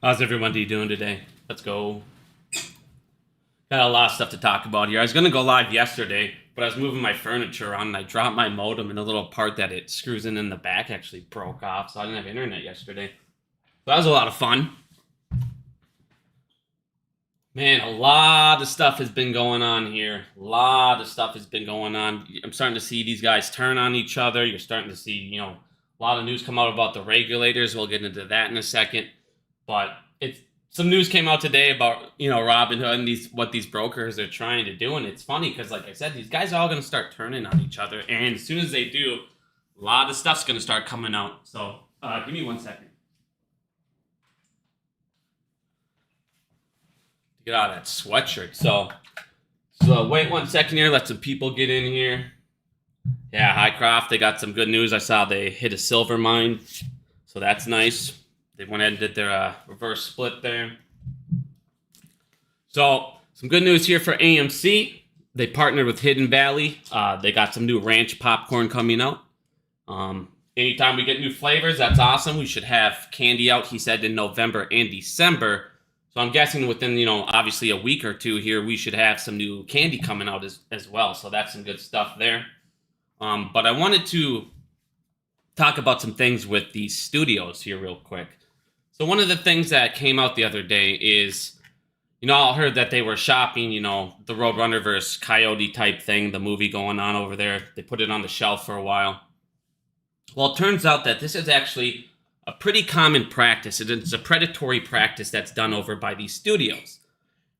How's everybody doing today? Let's go. Got a lot of stuff to talk about here. I was going to go live yesterday, but I was moving my furniture around and I dropped my modem, and the little part that it screws in the back actually broke off, so I didn't have internet yesterday. So that was a lot of fun. Man, a lot of stuff has been going on here. A lot of stuff has been going on. I'm starting to see these guys turn on each other. You're starting to see, a lot of news come out about the regulators. We'll get into that in a second. But some news came out today about, Robinhood and what these brokers are trying to do. And it's funny because, like I said, these guys are all going to start turning on each other. And as soon as they do, a lot of stuff's going to start coming out. So give me 1 second. Get out of that sweatshirt. So wait 1 second here. Let some people get in here. Yeah, Highcroft, they got some good news. I saw they hit a silver mine. So that's nice. They went ahead and did their reverse split there. So some good news here for AMC. They partnered with Hidden Valley. They got some new ranch popcorn coming out. Anytime we get new flavors, that's awesome. We should have candy out, he said, in November and December. So I'm guessing within, obviously a week or two here, we should have some new candy coming out as well. So that's some good stuff there. But I wanted to talk about some things with these studios here real quick. So one of the things that came out the other day is, I heard that they were shopping, the Roadrunner versus Coyote type thing, the movie going on over there. They put it on the shelf for a while. Well, it turns out that this is actually a pretty common practice. It's a predatory practice that's done over by these studios.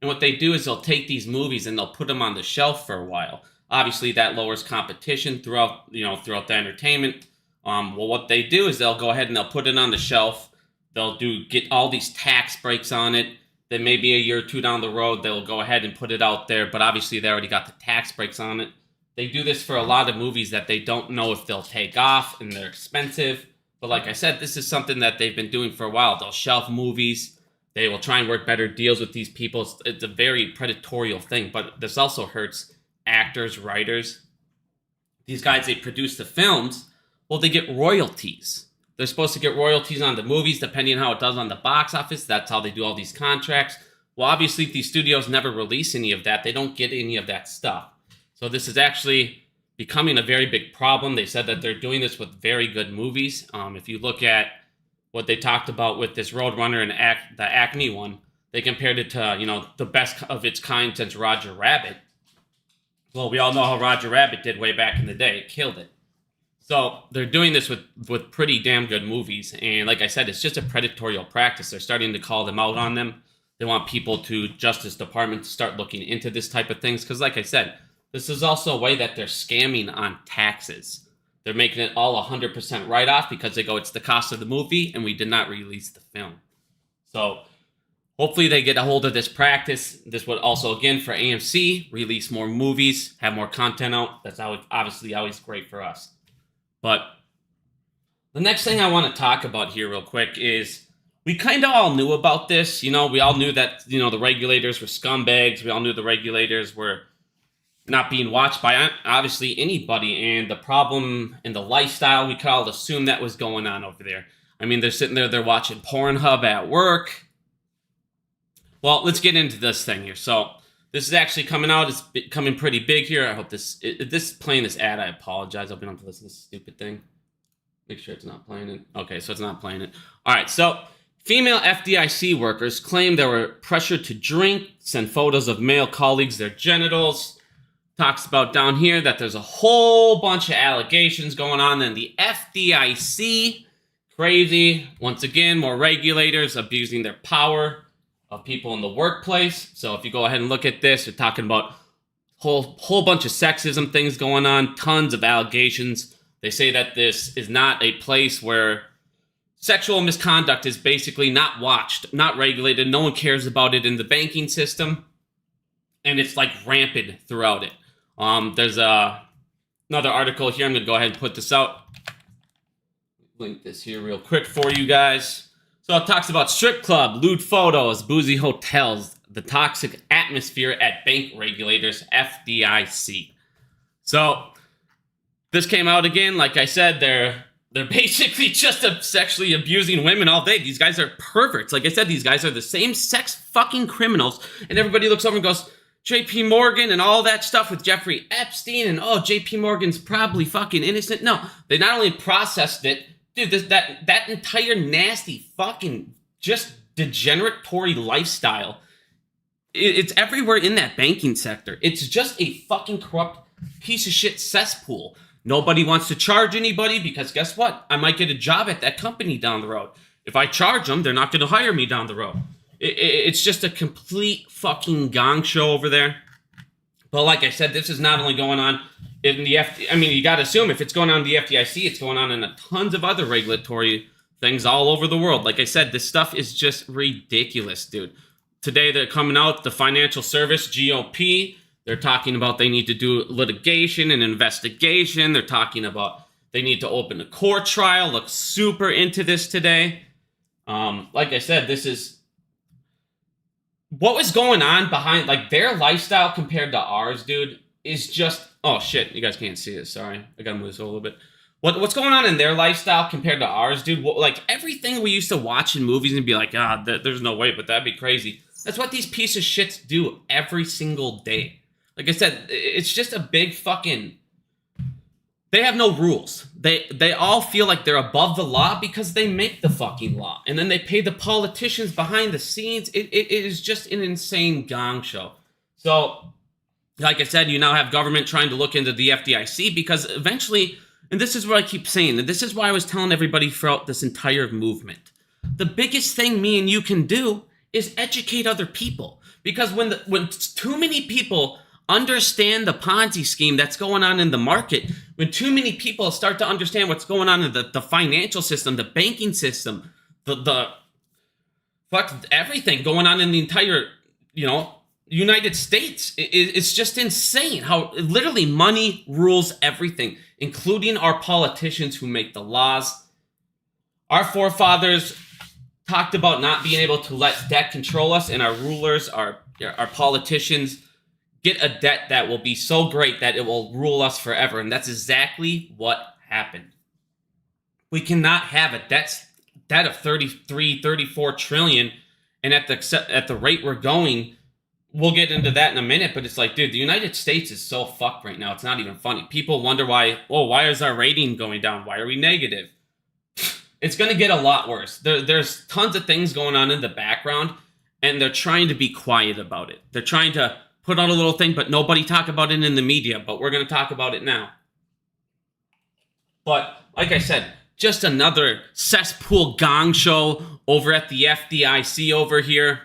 And what they do is they'll take these movies and they'll put them on the shelf for a while. Obviously, that lowers competition throughout the entertainment. Well, what they do is they'll go ahead and they'll put it on the shelf. They'll get all these tax breaks on it. Then maybe a year or two down the road, they'll go ahead and put it out there. But obviously, they already got the tax breaks on it. They do this for a lot of movies that they don't know if they'll take off, and they're expensive. But like I said, this is something that they've been doing for a while. They'll shelf movies. They will try and work better deals with these people. It's a very predatorial thing. But this also hurts actors, writers. These guys, they produce the films. Well, they get royalties. They're supposed to get royalties on the movies, depending on how it does on the box office. That's how they do all these contracts. Well, obviously, if these studios never release any of that, they don't get any of that stuff. So this is actually becoming a very big problem. They said that they're doing this with very good movies. If you look at what they talked about with this Roadrunner and the Acme one, they compared it to, the best of its kind since Roger Rabbit. Well, we all know how Roger Rabbit did way back in the day. It killed it. So they're doing this with pretty damn good movies. And like I said, it's just a predatorial practice. They're starting to call them out on them. They want people to Justice Department to start looking into this type of things. Because like I said, this is also a way that they're scamming on taxes. They're making it all 100% write-off because they go, it's the cost of the movie, and we did not release the film. So hopefully they get a hold of this practice. This would also, again, for AMC, release more movies, have more content out. That's obviously always great for us. But the next thing I want to talk about here real quick is we kind of all knew about this. We all knew that, the regulators were scumbags. We all knew the regulators were not being watched by obviously anybody, and the problem in the lifestyle, we could all assume that was going on over there. I mean, they're sitting there, they're watching Pornhub at work. Well, let's get into this thing here. So this is actually coming out. It's becoming pretty big here. I hope this playing this ad, I apologize. I've been on to listen to this stupid thing. Make sure it's not playing it. Okay, so it's not playing it. All right, so female FDIC workers claim they were pressured to drink, send photos of male colleagues, their genitals. Talks about down here that there's a whole bunch of allegations going on in the FDIC. Crazy. Once again, more regulators abusing their power of people in the workplace. So if you go ahead and look at this, you're talking about whole bunch of sexism things going on, tons of allegations. They say that this is not a place where sexual misconduct is basically not watched, not regulated. No one cares about it in the banking system. And it's like rampant throughout it. There's another article here. I'm going to go ahead and put this out. Link this here real quick for you guys. So it talks about strip club, lewd photos, boozy hotels, the toxic atmosphere at bank regulators, FDIC. So this came out again. Like I said, they're They're basically just sexually abusing women all day. These guys are perverts. Like I said, these guys are the same sex fucking criminals. And everybody looks over and goes, JP Morgan and all that stuff with Jeffrey Epstein and, oh, JP Morgan's probably fucking innocent. No, they not only processed it, dude, that entire nasty fucking just degenerate Tory lifestyle, it's everywhere in that banking sector. It's just a fucking corrupt piece of shit cesspool. Nobody wants to charge anybody because guess what? I might get a job at that company down the road. If I charge them, they're not going to hire me down the road. It's just a complete fucking gong show over there. But like I said, this is not only going on in the I mean, you got to assume if it's going on in the FDIC, it's going on in tons of other regulatory things all over the world. Like I said, this stuff is just ridiculous, dude. Today they're coming out, the Financial Service, GOP. They're talking about they need to do litigation and investigation. They're talking about they need to open a court trial. Look super into this today. Like I said, this is what was going on behind, like, their lifestyle compared to ours, dude, is just, oh shit, you guys can't see this. Sorry, I gotta move this a little bit. What's going on in their lifestyle compared to ours, dude? Like everything we used to watch in movies and be like, there's no way, but that'd be crazy. That's what these piece of shits do every single day. Like I said, it's just a big fucking... They have no rules. They all feel like they're above the law because they make the fucking law. And then they pay the politicians behind the scenes. It is just an insane gong show. So, like I said, you now have government trying to look into the FDIC because eventually, and this is what I keep saying, and this is why I was telling everybody throughout this entire movement. The biggest thing me and you can do is educate other people. Because when too many people understand the Ponzi scheme that's going on in the market, when too many people start to understand what's going on in the financial system, the banking system, the fuck everything going on in the entire, United States, it's just insane how literally money rules everything, including our politicians who make the laws. Our forefathers talked about not being able to let debt control us, and our rulers, our politicians, get a debt that will be so great that it will rule us forever. And that's exactly what happened. We cannot have a debt of 33, 34 trillion. And at the rate we're going, we'll get into that in a minute. But it's like, dude, the United States is so fucked right now. It's not even funny. People wonder why is our rating going down? Why are we negative? It's going to get a lot worse. There's tons of things going on in the background, and they're trying to be quiet about it. They're trying to put out a little thing, but nobody talk about it in the media, but we're going to talk about it now. But, like I said, just another cesspool gong show over at the FDIC over here.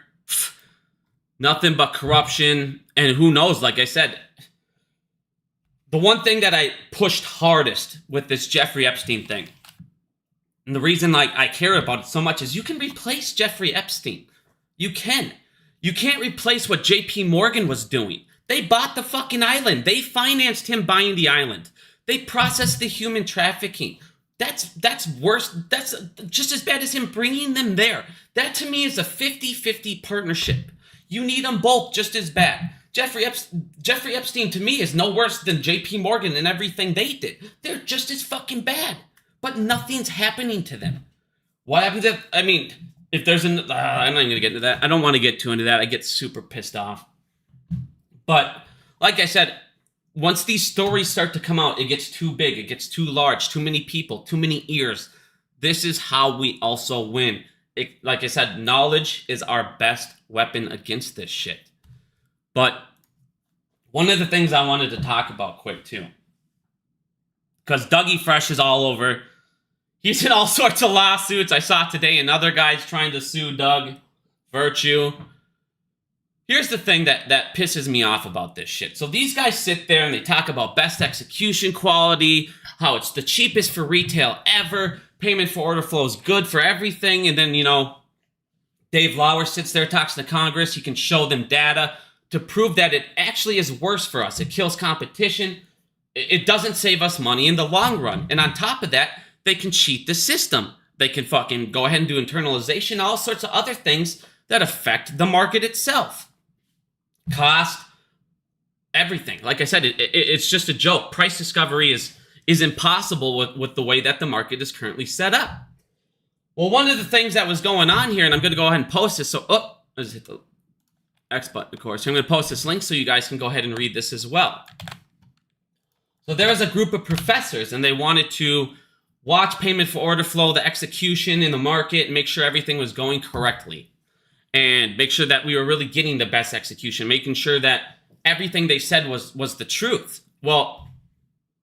Nothing but corruption, and who knows, like I said, the one thing that I pushed hardest with this Jeffrey Epstein thing, and the reason I care about it so much is you can replace Jeffrey Epstein. You can. You can't replace what JP Morgan was doing. They bought the fucking island. They financed him buying the island. They processed the human trafficking. That's worse. That's just as bad as him bringing them there. That to me is a 50-50 partnership. You need them both just as bad. Jeffrey Epstein to me is no worse than JP Morgan and everything they did. They're just as fucking bad. But nothing's happening to them. What happens if there's I'm not even going to get into that. I don't want to get too into that. I get super pissed off. But, like I said, once these stories start to come out, it gets too big. It gets too large. Too many people. Too many ears. This is how we also win. Like I said, knowledge is our best weapon against this shit. But one of the things I wanted to talk about quick, too. Because Dougie Fresh is all over. He's in all sorts of lawsuits. I saw today another guy's trying to sue Doug Virtue. Here's the thing that pisses me off about this shit. So these guys sit there and they talk about best execution quality, how it's the cheapest for retail ever, payment for order flow is good for everything, and then, Dave Lauer sits there, talks to Congress. He can show them data to prove that it actually is worse for us. It kills competition. It doesn't save us money in the long run. And on top of that, they can cheat the system. They can fucking go ahead and do internalization, all sorts of other things that affect the market itself. Cost, everything. Like I said, it's just a joke. Price discovery is is impossible with the way that the market is currently set up. Well, one of the things that was going on here, and I'm going to go ahead and post this. So, let's hit the X button, of course. I'm going to post this link so you guys can go ahead and read this as well. So there was a group of professors, and they wanted to watch payment for order flow, the execution in the market, and make sure everything was going correctly. And make sure that we were really getting the best execution, making sure that everything they said was the truth. Well,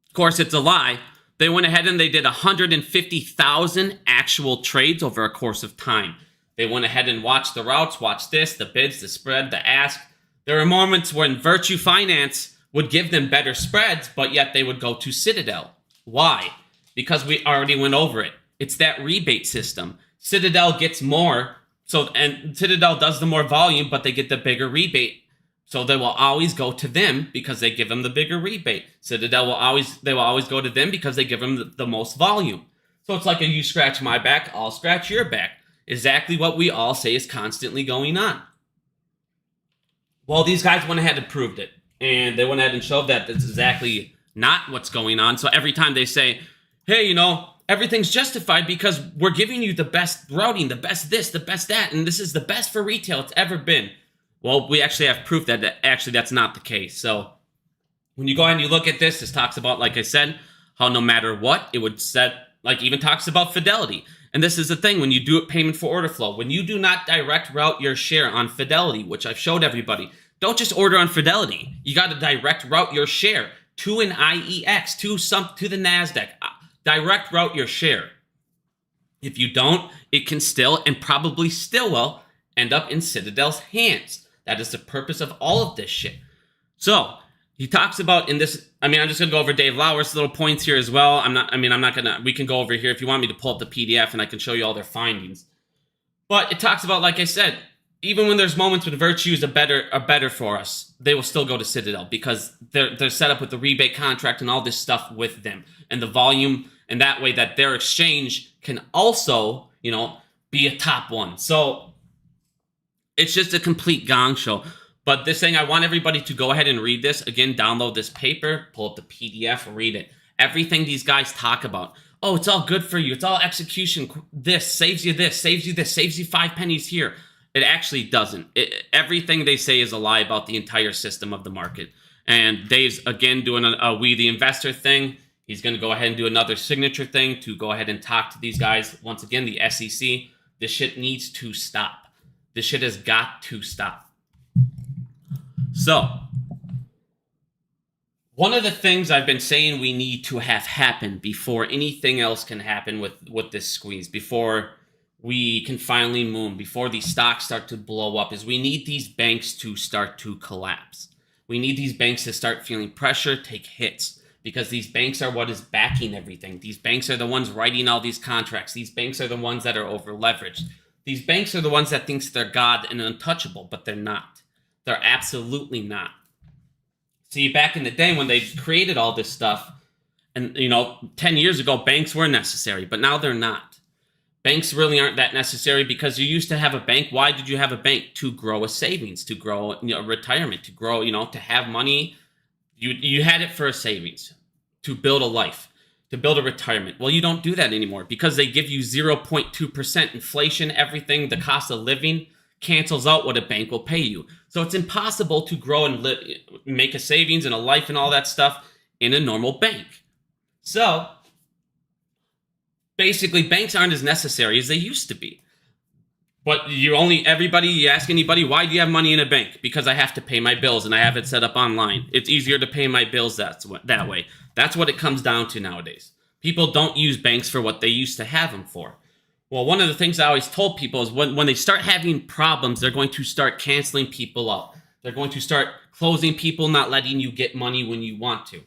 of course, it's a lie. They went ahead and they did 150,000 actual trades over a course of time. They went ahead and watched the routes, watched this, the bids, the spread, the ask. There were moments when Virtu Finance would give them better spreads, but yet they would go to Citadel. Why? Because we already went over it. It's that rebate system. Citadel gets more, and Citadel does the more volume, but they get the bigger rebate. So they will always go to them because they give them the bigger rebate. Citadel will always go to them because they give them the most volume. So it's like a you scratch my back, I'll scratch your back. Exactly what we all say is constantly going on. Well, these guys went ahead and proved it. And they went ahead and showed that that's exactly not what's going on. So every time they say, hey, everything's justified because we're giving you the best routing, the best this, the best that, and this is the best for retail it's ever been. Well, we actually have proof that actually that's not the case. So when you go ahead and you look at this talks about, like I said, how no matter what, it would set, like even talks about Fidelity. And this is the thing, when you do it payment for order flow, when you do not direct route your share on Fidelity, which I've showed everybody, don't just order on Fidelity. You got to direct route your share to an IEX, to the NASDAQ. Direct route your share. If you don't, it can still and probably still will end up in Citadel's hands. That is the purpose of all of this shit. So he talks about in this, I'm just going to go over Dave Lauer's little points here as well. We can go over here if you want me to pull up the PDF and I can show you all their findings. But it talks about, like I said, even when there's moments when Virtu are better for us, they will still go to Citadel because they're set up with the rebate contract and all this stuff with them and the volume, and that way that their exchange can also, be a top one. So it's just a complete gong show. But this thing, I want everybody to go ahead and read this. Again, download this paper, pull up the PDF, read it. Everything these guys talk about. Oh, it's all good for you. It's all execution. This saves you this, saves you this, saves you 5 pennies here. It actually doesn't. Everything they say is a lie about the entire system of the market. And Dave's, again, doing a We the Investor thing. He's going to go ahead and do another signature thing to go ahead and talk to these guys. Once again, the SEC. This shit needs to stop. This shit has got to stop. So, one of the things I've been saying we need to have happen before anything else can happen with this squeeze, before we can finally moon, before these stocks start to blow up, is we need these banks to start to collapse. We need these banks to start feeling pressure, take hits, because these banks are what is backing everything. These banks are the ones writing all these contracts. These banks are the ones that are over leveraged. These banks are the ones that think they're God and untouchable, but they're not. They're absolutely not. See, back in the day when they created all this stuff, and 10 years ago, banks were necessary, but now they're not. Banks really aren't that necessary because you used to have a bank. Why did you have a bank? To grow a savings, to grow retirement, to grow, to have money. You had it for a savings, to build a life, to build a retirement. Well, you don't do that anymore because they give you 0.2% inflation, everything, the cost of living cancels out what a bank will pay you. So it's impossible to grow and make a savings and a life and all that stuff in a normal bank. So basically, banks aren't as necessary as they used to be. But you ask anybody, why do you have money in a bank? Because I have to pay my bills and I have it set up online. It's easier to pay my bills that way. That's what it comes down to nowadays. People don't use banks for what they used to have them for. Well, one of the things I always told people is when they start having problems, they're going to start canceling people out. They're going to start closing people, not letting you get money when you want to.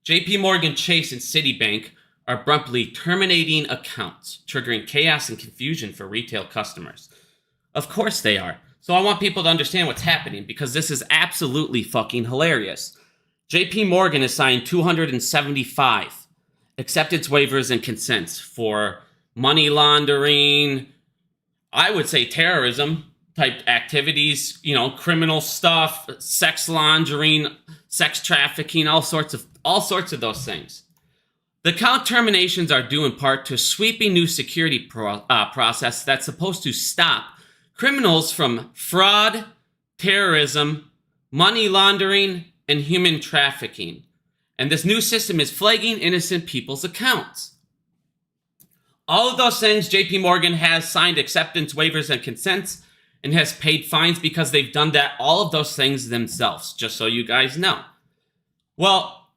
JP Morgan Chase and Citibank are abruptly terminating accounts, triggering chaos and confusion for retail customers. Of course they are. So I want people to understand what's happening because this is absolutely fucking hilarious. JP Morgan has signed 275 acceptance waivers and consents for money laundering, I would say terrorism, type activities, criminal stuff, sex laundering, sex trafficking, all sorts of those things. The account terminations are due in part to a sweeping new security process that's supposed to stop criminals from fraud, terrorism, money laundering, and human trafficking. And this new system is flagging innocent people's accounts. All of those things, JP Morgan has signed acceptance waivers and consents and has paid fines because they've done all of those things themselves, just so you guys know. Well,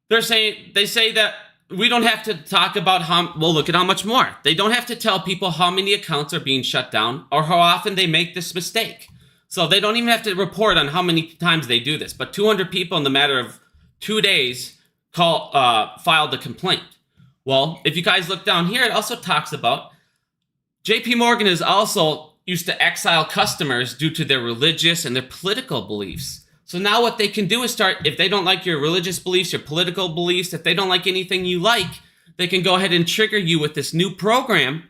they say that we don't have to talk about look at how much more. They don't have to tell people how many accounts are being shut down or how often they make this mistake. So they don't even have to report on how many times they do this. But 200 people in the matter of 2 days filed a complaint. Well, if you guys look down here, it also talks about JP Morgan is also used to exile customers due to their religious and their political beliefs. So now what they can do is if they don't like your religious beliefs, your political beliefs, if they don't like anything you like, they can go ahead and trigger you with this new program,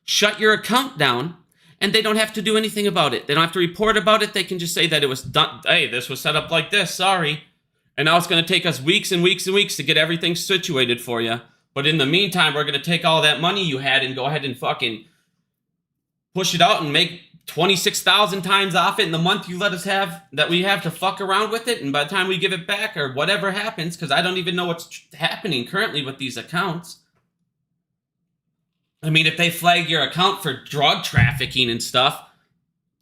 shut your account down, and they don't have to do anything about it. They don't have to report about it. They can just say that it was done. Hey, this was set up like this. Sorry. And now it's going to take us weeks and weeks and weeks to get everything situated for you. But in the meantime, we're going to take all that money you had and go ahead and fucking push it out and make 26,000 times off it in the month you let us have, that we have to fuck around with it. And by the time we give it back or whatever happens, because I don't even know what's happening currently with these accounts. I mean, if they flag your account for drug trafficking and stuff,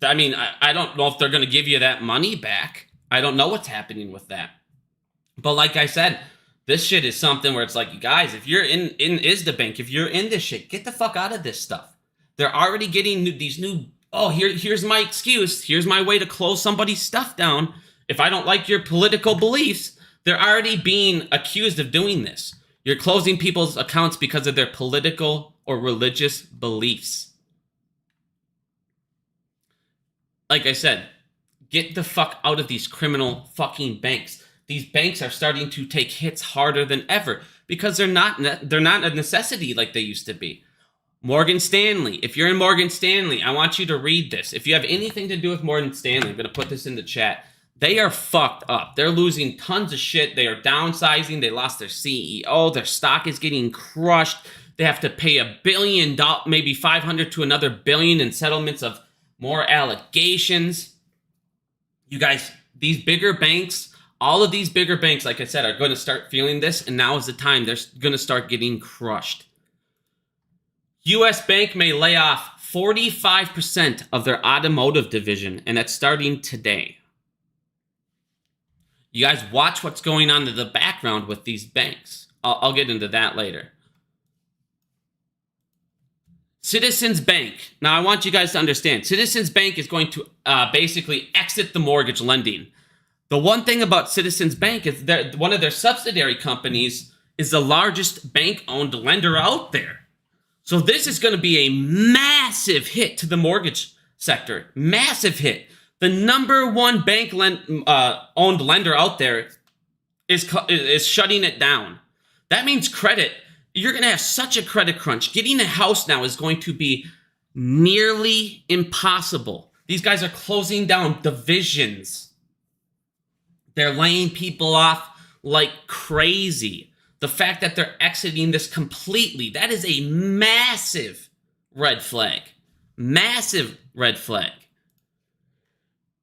I mean, I don't know if they're going to give you that money back. I don't know what's happening with that. But like I said, this shit is something where it's like, you guys, if you're in ISDA Bank, if you're in this shit, get the fuck out of this stuff. They're already getting these new, here's my excuse. Here's my way to close somebody's stuff down. If I don't like your political beliefs, they're already being accused of doing this. You're closing people's accounts because of their political or religious beliefs. Like I said, get the fuck out of these criminal fucking banks. These banks are starting to take hits harder than ever because they're not a necessity like they used to be. Morgan Stanley. If you're in Morgan Stanley, I want you to read this. If you have anything to do with Morgan Stanley, I'm going to put this in the chat. They are fucked up. They're losing tons of shit. They are downsizing. They lost their CEO. Their stock is getting crushed. They have to pay $1 billion, maybe 500 to another billion in settlements of more allegations. You guys, these bigger banks, all of these bigger banks, like I said, are going to start feeling this, and now is the time they're going to start getting crushed. U.S. Bank may lay off 45% of their automotive division, and that's starting today. You guys watch what's going on in the background with these banks. I'll get into that later. Citizens Bank. Now, I want you guys to understand. Citizens Bank is going to basically exit the mortgage lending. The one thing about Citizens Bank is that one of their subsidiary companies is the largest bank-owned lender out there. So this is going to be a massive hit to the mortgage sector. Massive hit. The number one bank-owned lender out there is shutting it down. That means credit. You're going to have such a credit crunch. Getting a house now is going to be nearly impossible. These guys are closing down divisions. They're laying people off like crazy. The fact that they're exiting this completely, that is a massive red flag. Massive red flag.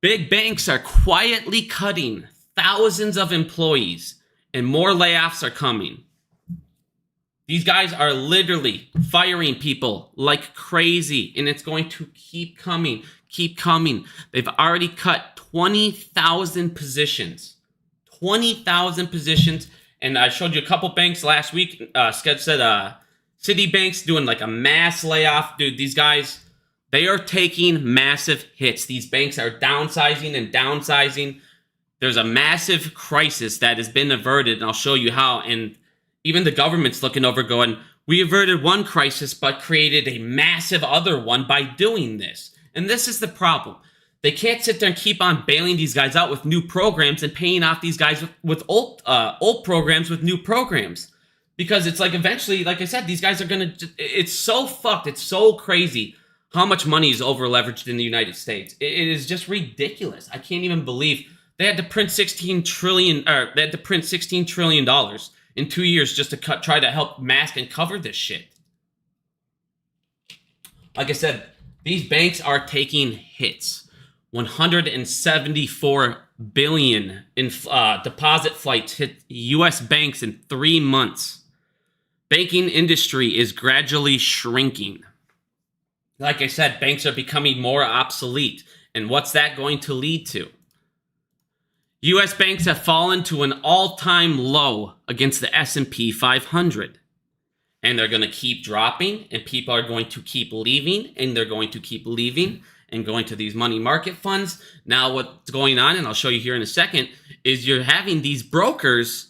Big banks are quietly cutting thousands of employees, and more layoffs are coming. These guys are literally firing people like crazy, and it's going to keep coming, keep coming. They've already cut 20,000 positions. 20,000 positions. And I showed you a couple banks last week. Sketch said Citibank's doing like a mass layoff. Dude, these guys, they are taking massive hits. These banks are downsizing and downsizing. There's a massive crisis that has been averted, and I'll show you how. And even the government's looking over going, we averted one crisis but created a massive other one by doing this. And this is the problem. They can't sit there and keep on bailing these guys out with new programs and paying off these guys with old programs with new programs. Because it's like eventually, like I said, these guys are going to, it's so fucked. It's so crazy how much money is over leveraged in the United States. It is just ridiculous. I can't even believe they had to print $16 trillion in 2 years just to try to help mask and cover this shit. Like I said, these banks are taking hits. 174 billion in deposit flights hit U.S. banks in 3 months. Banking industry is gradually shrinking. Like I said, banks are becoming more obsolete. And what's that going to lead to? U.S. banks have fallen to an all-time low against the S&P 500. And they're going to keep dropping, and people are going to keep leaving, and they're going to keep leaving and going to these money market funds. Now what's going on, and I'll show you here in a second, is you're having these brokers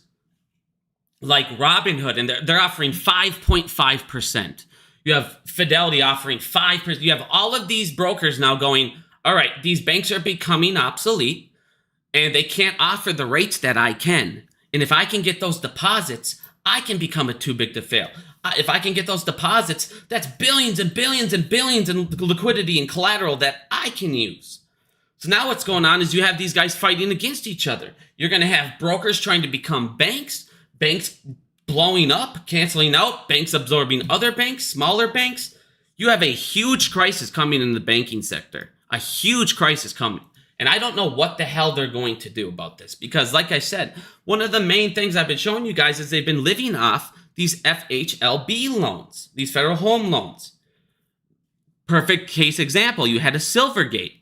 like Robinhood, and they're offering 5.5%. You have Fidelity offering 5%. You have all of these brokers now going, all right, these banks are becoming obsolete, and they can't offer the rates that I can. And if I can get those deposits, I can become a too big to fail. If I can get those deposits, that's billions and billions and billions in liquidity and collateral that I can use. So now what's going on is you have these guys fighting against each other. You're going to have brokers trying to become banks, banks blowing up, canceling out, banks absorbing other banks, smaller banks. You have a huge crisis coming in the banking sector, a huge crisis coming. And I don't know what the hell they're going to do about this. Because like I said, one of the main things I've been showing you guys is they've been living off these FHLB loans, these federal home loans. Perfect case example, you had a Silvergate.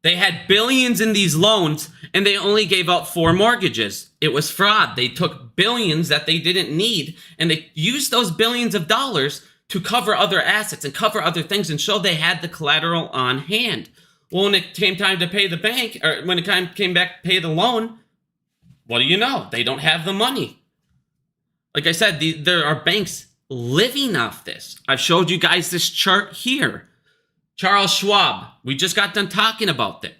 They had billions in these loans, and they only gave out 4 mortgages. It was fraud. They took billions that they didn't need, and they used those billions of dollars to cover other assets and cover other things and show they had the collateral on hand. Well, when it came time to pay the bank, or when it came back to pay the loan, what do you know? They don't have the money. Like I said, there are banks living off this. I've showed you guys this chart here. Charles Schwab, we just got done talking about that.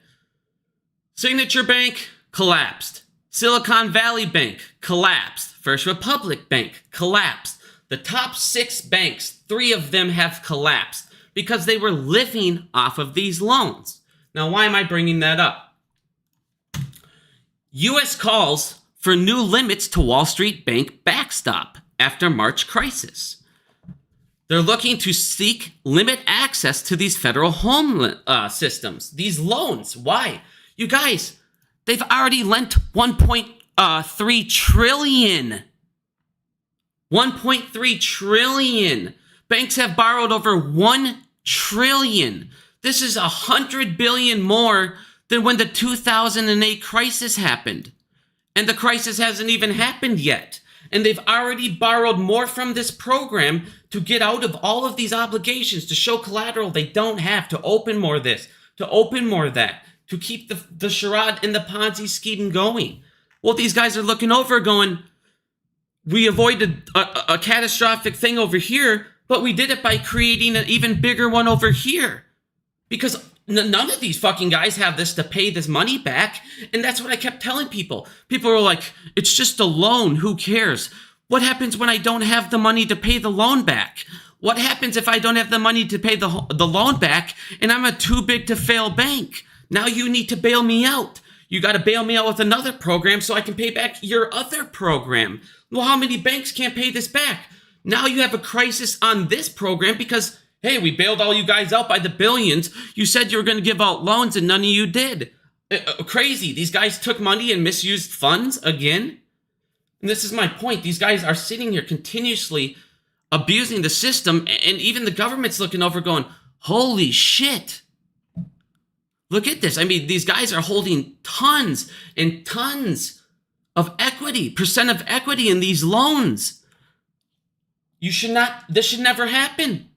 Signature Bank collapsed. Silicon Valley Bank collapsed. First Republic Bank collapsed. The top 6 banks, 3 of them have collapsed because they were living off of these loans. Now, why am I bringing that up? U.S. calls for new limits to Wall Street Bank backstop after March crisis. They're looking to limit access to these federal home systems, these loans. Why? You guys, they've already lent 1.3 trillion. 1.3 trillion. Banks have borrowed over 1 trillion. This is 100 billion more than when the 2008 crisis happened. And the crisis hasn't even happened yet. And they've already borrowed more from this program to get out of all of these obligations, to show collateral they don't have, to open more this, to open more that, to keep the charade and the Ponzi scheme going. Well, these guys are looking over going, we avoided a catastrophic thing over here, but we did it by creating an even bigger one over here. Because none of these fucking guys have this to pay this money back. And that's what I kept telling people. People were like, it's just a loan. Who cares? What happens when I don't have the money to pay the loan back? What happens if I don't have the money to pay the loan back and I'm a too big to fail bank? Now you need to bail me out. You got to bail me out with another program so I can pay back your other program. Well, how many banks can't pay this back? Now you have a crisis on this program because, hey, we bailed all you guys out by the billions. You said you were going to give out loans and none of you did. Crazy. These guys took money and misused funds again. And this is my point. These guys are sitting here continuously abusing the system, and even the government's looking over going, holy shit. Look at this. I mean, these guys are holding tons and tons of equity, percent of equity in these loans. This should never happen.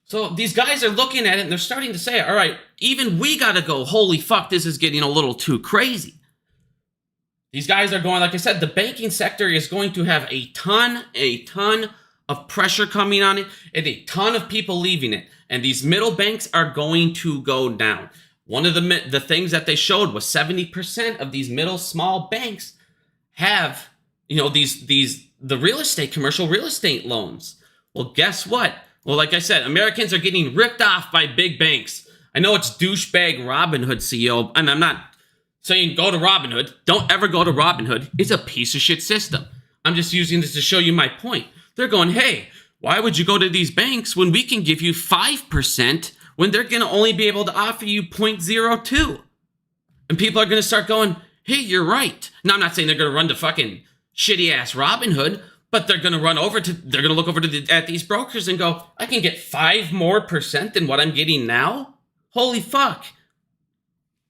So these guys are looking at it and they're starting to say, all right, even we got to go, holy fuck, this is getting a little too crazy. These guys are going, like I said, the banking sector is going to have a ton of pressure coming on it and a ton of people leaving it. And these middle banks are going to go down. One of the things that they showed was 70% of these middle small banks have, these the real estate, commercial real estate loans. Well, guess what? Well, like I said, Americans are getting ripped off by big banks. I know it's douchebag Robinhood CEO, and I'm not saying go to Robinhood. Don't ever go to Robinhood. It's a piece of shit system. I'm just using this to show you my point. They're going, hey, why would you go to these banks when we can give you 5% when they're going to only be able to offer you 0.02? And people are going to start going, hey, you're right. Now, I'm not saying they're going to run to fucking shitty ass Robinhood, but they're going to look over at these brokers and go, I can get 5% more than what I'm getting now? Holy fuck.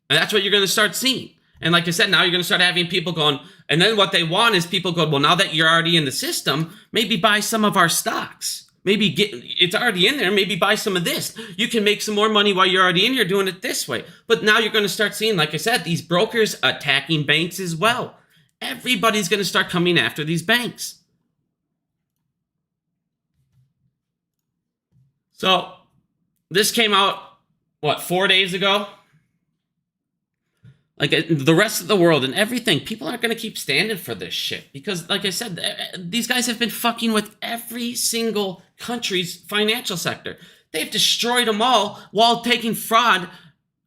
And that's what you're going to start seeing. And like I said, now you're going to start having people going, and then what they want is people go, well, now that you're already in the system, maybe buy some of our stocks. It's already in there, maybe buy some of this. You can make some more money while you're already in here doing it this way. But now you're going to start seeing, like I said, these brokers attacking banks as well. Everybody's going to start coming after these banks. So this came out, 4 days ago? Like the rest of the world and everything, people aren't going to keep standing for this shit. Because, like I said, these guys have been fucking with every single country's financial sector. They've destroyed them all while taking fraud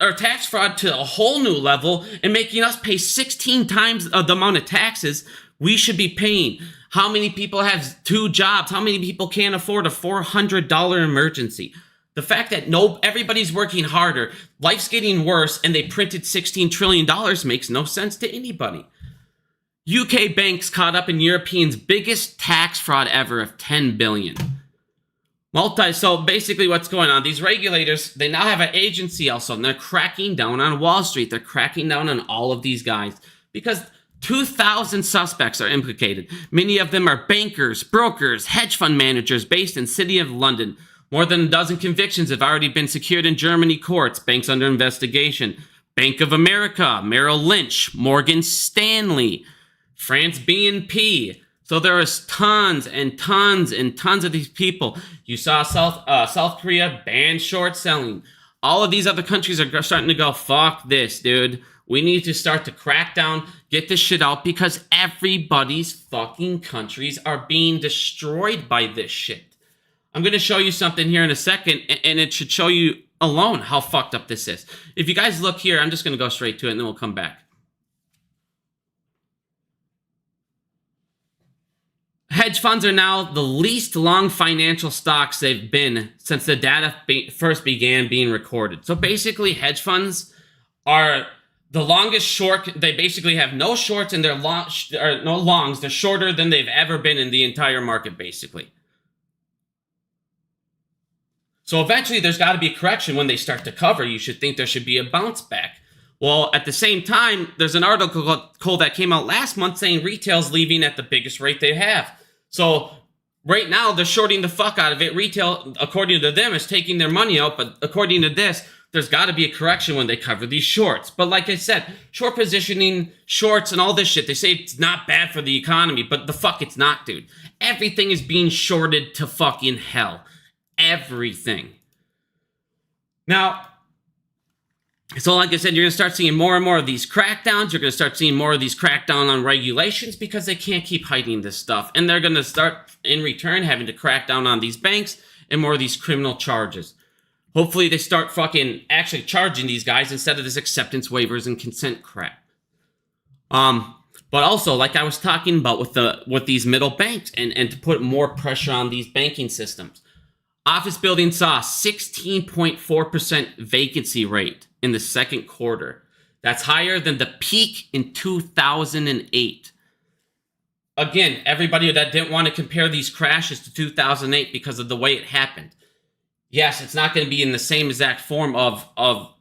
or tax fraud to a whole new level and making us pay 16 times the amount of taxes we should be paying. How many people have 2 jobs? How many people can't afford a $400 emergency? The fact that everybody's working harder, life's getting worse, and they printed $16 trillion makes no sense to anybody. UK banks caught up in Europeans' biggest tax fraud ever of $10 billion. So basically what's going on, these regulators, they now have an agency also, and they're cracking down on Wall Street. They're cracking down on all of these guys because 2,000 suspects are implicated. Many of them are bankers, brokers, hedge fund managers based in the City of London. More than a dozen convictions have already been secured in Germany courts. Banks under investigation. Bank of America, Merrill Lynch, Morgan Stanley, France BNP. So there is tons and tons and tons of these people. You saw South Korea ban short selling. All of these other countries are starting to go, fuck this, dude. We need to start to crack down, get this shit out, because everybody's fucking countries are being destroyed by this shit. I'm going to show you something here in a second, and it should show you alone how fucked up this is. If you guys look here, I'm just going to go straight to it, and then we'll come back. Hedge funds are now the least long financial stocks they've been since the data first began being recorded. So basically, hedge funds are the longest short. They basically have no shorts and they're no longs. They're shorter than they've ever been in the entire market, basically. So eventually there's got to be a correction when they start to cover. You should think there should be a bounce back. Well, at the same time, there's an article that came out last month saying retail's leaving at the biggest rate they have. So right now they're shorting the fuck out of it. Retail, according to them, is taking their money out. But according to this, there's got to be a correction when they cover these shorts. But like I said, short positioning, shorts, and all this shit, they say it's not bad for the economy. But the fuck it's not, dude. Everything is being shorted to fucking hell. Everything. Now, so like I said, you're going to start seeing more and more of these crackdowns. You're going to start seeing more of these crackdown on regulations because they can't keep hiding this stuff. And they're going to start, in return, having to crack down on these banks and more of these criminal charges. Hopefully they start fucking actually charging these guys instead of this acceptance waivers and consent crap. But also, like I was talking about with these middle banks and to put more pressure on these banking systems. Office buildings saw a 16.4% vacancy rate in the second quarter. That's higher than the peak in 2008. Again, everybody that didn't want to compare these crashes to 2008 because of the way it happened. Yes, it's not going to be in the same exact form of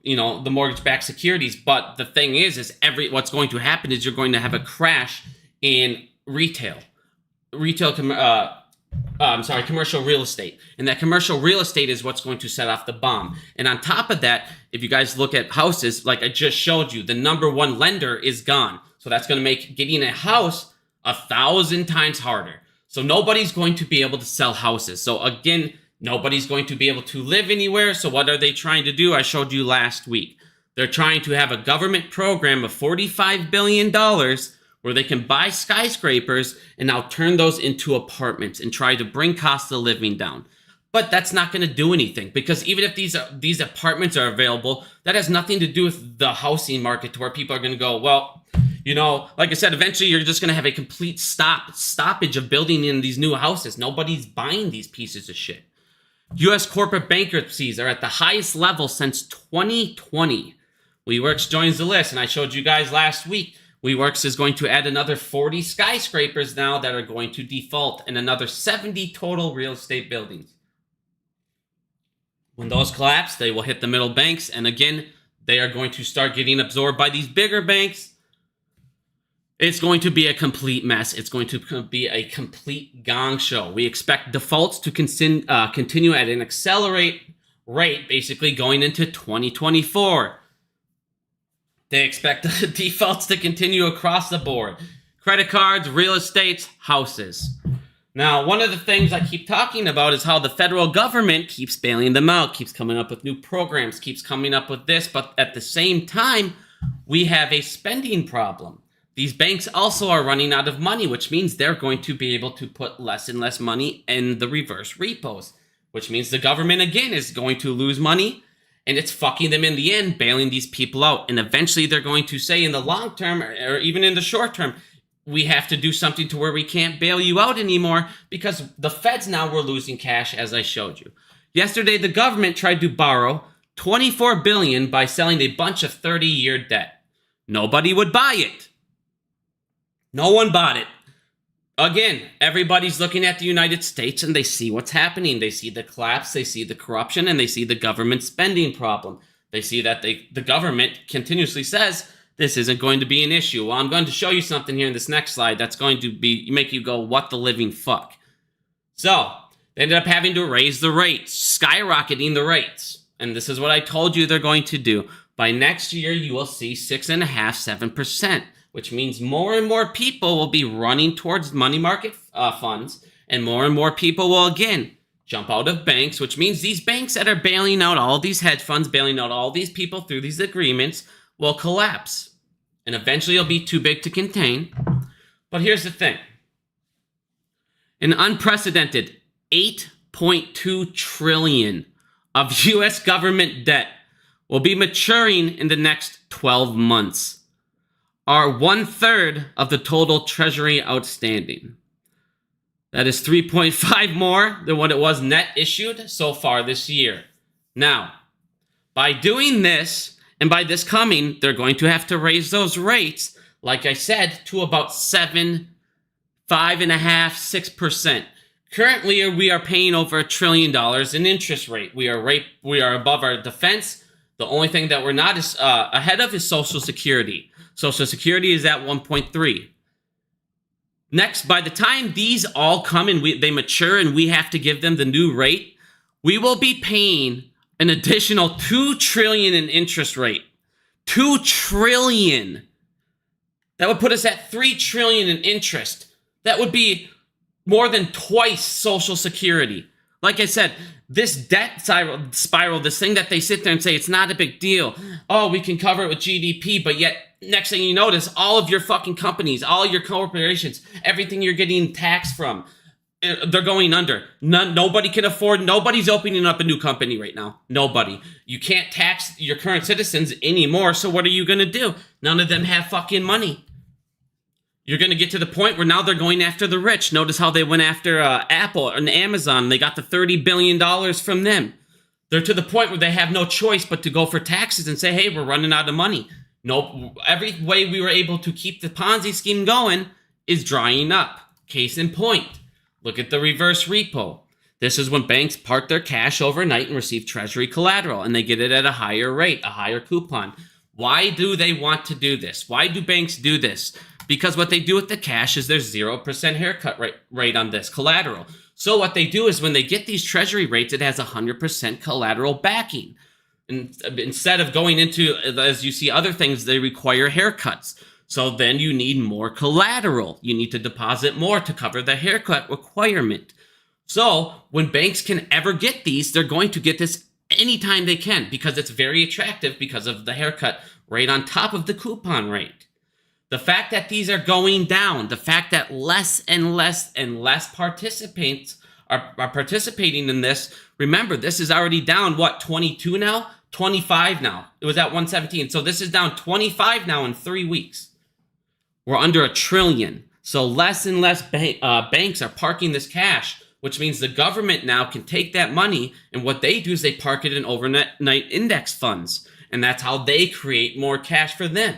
the mortgage-backed securities, but the thing is what's going to happen is you're going to have a crash in commercial real estate. And that commercial real estate is what's going to set off the bomb. And on top of that, if you guys look at houses, like I just showed you, the number one lender is gone. So that's going to make getting a house 1,000 times harder. So nobody's going to be able to sell houses. So again, nobody's going to be able to live anywhere. So what are they trying to do? I showed you last week. They're trying to have a government program of $45 billion where where they can buy skyscrapers and now turn those into apartments and try to bring cost of living down. But that's not going to do anything, because even if these apartments are available, that has nothing to do with the housing market, to where people are going to go, well, you know, like I said, eventually you're just going to have a complete stoppage of building in these new houses. Nobody's buying these pieces of shit. U.S. corporate bankruptcies are at the highest level since 2020. WeWorks joins the list, and I showed you guys last week, WeWorks is going to add another 40 skyscrapers now that are going to default, and another 70 total real estate buildings. When those collapse, they will hit the middle banks, and again, they are going to start getting absorbed by these bigger banks. It's going to be a complete mess. It's going to be a complete gong show. We expect defaults to continue at an accelerate rate, basically going into 2024. They expect the defaults to continue across the board. Credit cards, real estate, houses. Now, one of the things I keep talking about is how the federal government keeps bailing them out, keeps coming up with new programs, keeps coming up with this, but at the same time, we have a spending problem. These banks also are running out of money, which means they're going to be able to put less and less money in the reverse repos, which means the government, again, is going to lose money, and it's fucking them in the end, bailing these people out. And eventually they're going to say in the long term, or even in the short term, we have to do something to where we can't bail you out anymore, because the feds now were losing cash, as I showed you. Yesterday, the government tried to borrow $24 billion by selling a bunch of 30-year debt. Nobody would buy it. No one bought it. Again, everybody's looking at the United States and they see what's happening. They see the collapse, they see the corruption, and they see the government spending problem. They see that the government continuously says, this isn't going to be an issue. Well, I'm going to show you something here in this next slide that's going to make you go, what the living fuck? So, they ended up having to raise the rates, skyrocketing the rates. And this is what I told you they're going to do. By next year, you will see 6.5%, 7%, which means more and more people will be running towards money market funds, and more people will, again, jump out of banks, which means these banks that are bailing out all these hedge funds, bailing out all these people through these agreements, will collapse. And eventually it'll be too big to contain. But here's the thing. An unprecedented $8.2 trillion of U.S. government debt will be maturing in the next 12 months, are 1/3 of the total treasury outstanding. That is 3.5 more than what it was net issued so far this year. Now, by doing this, and by this coming, they're going to have to raise those rates, like I said, to about 7, 5.5%, 6%. Currently, we are paying over $1 trillion in interest rate. We are above our defense. The only thing that we're not ahead of is Social Security. Social Security is at 1.3. Next, by the time these all come and they mature and we have to give them the new rate, we will be paying an additional $2 trillion in interest rate. $2 trillion. That would put us at $3 trillion in interest. That would be more than twice Social Security. Like I said, this debt spiral, this thing that they sit there and say it's not a big deal. Oh, we can cover it with GDP, but yet next thing you notice, all of your fucking companies, all your corporations, everything you're getting taxed from, they're going under. Nobody can afford, nobody's opening up a new company right now. Nobody. You can't tax your current citizens anymore, so what are you going to do? None of them have fucking money. You're going to get to the point where now they're going after the rich. Notice how they went after Apple and Amazon. They got the $30 billion from them. They're to the point where they have no choice but to go for taxes and say, hey, we're running out of money. Nope. Every way we were able to keep the Ponzi scheme going is drying up. Case in point. Look at the reverse repo. This is when banks park their cash overnight and receive treasury collateral, and they get it at a higher rate, a higher coupon. Why do they want to do this? Why do banks do this? Because what they do with the cash is there's 0% haircut rate on this collateral. So what they do is when they get these treasury rates, it has 100% collateral backing. And instead of going into, as you see other things, they require haircuts. So then you need more collateral. You need to deposit more to cover the haircut requirement. So when banks can ever get these, they're going to get this anytime they can because it's very attractive because of the haircut rate on top of the coupon rate. The fact that these are going down, the fact that less and less and less participants are participating in this. Remember, this is already down, what, 22 now? 25 now. It was at 117. So this is down 25 now in 3 weeks. We're under $1 trillion. So less and less banks are parking this cash, which means the government now can take that money, and what they do is they park it in overnight index funds. And that's how they create more cash for them.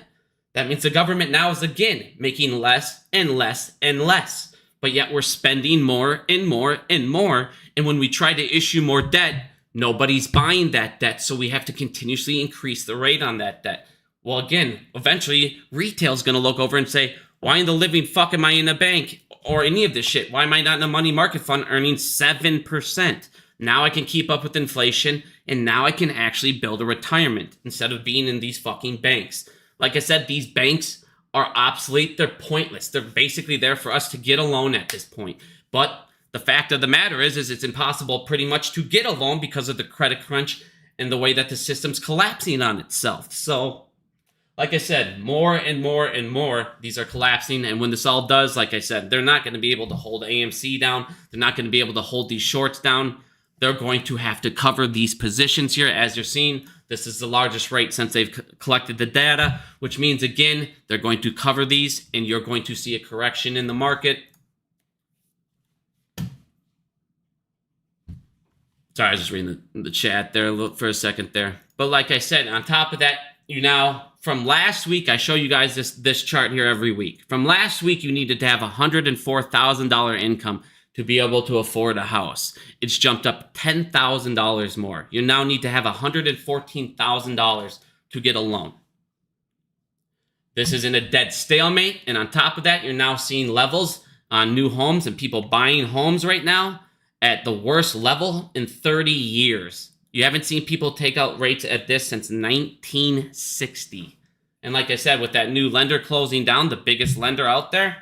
That means the government now is again making less and less and less. But yet we're spending more and more and more. And when we try to issue more debt, nobody's buying that debt. So we have to continuously increase the rate on that debt. Well, again, eventually retail's going to look over and say, why in the living fuck am I in a bank or any of this shit? Why am I not in a money market fund earning 7%? Now I can keep up with inflation, and now I can actually build a retirement instead of being in these fucking banks. Like I said, these banks are obsolete. They're pointless. They're basically there for us to get a loan at this point. But the fact of the matter is it's impossible pretty much to get a loan because of the credit crunch and the way that the system's collapsing on itself. So, like I said, more and more and more, these are collapsing. And when this all does, like I said, they're not going to be able to hold AMC down. They're not going to be able to hold these shorts down. They're going to have to cover these positions here. As you're seeing, this is the largest rate since they've collected the data, which means, again, they're going to cover these, and you're going to see a correction in the market. Sorry, I was just reading the chat there for a second there. But like I said, on top of that, you now, from last week, I show you guys this chart here every week. From last week, you needed to have $104,000 income to be able to afford a house. It's jumped up $10,000 more. You now need to have $114,000 to get a loan. This is in a dead stalemate. And on top of that, you're now seeing levels on new homes and people buying homes right now at the worst level in 30 years. You haven't seen people take out rates at this since 1960. And like I said, with that new lender closing down, the biggest lender out there,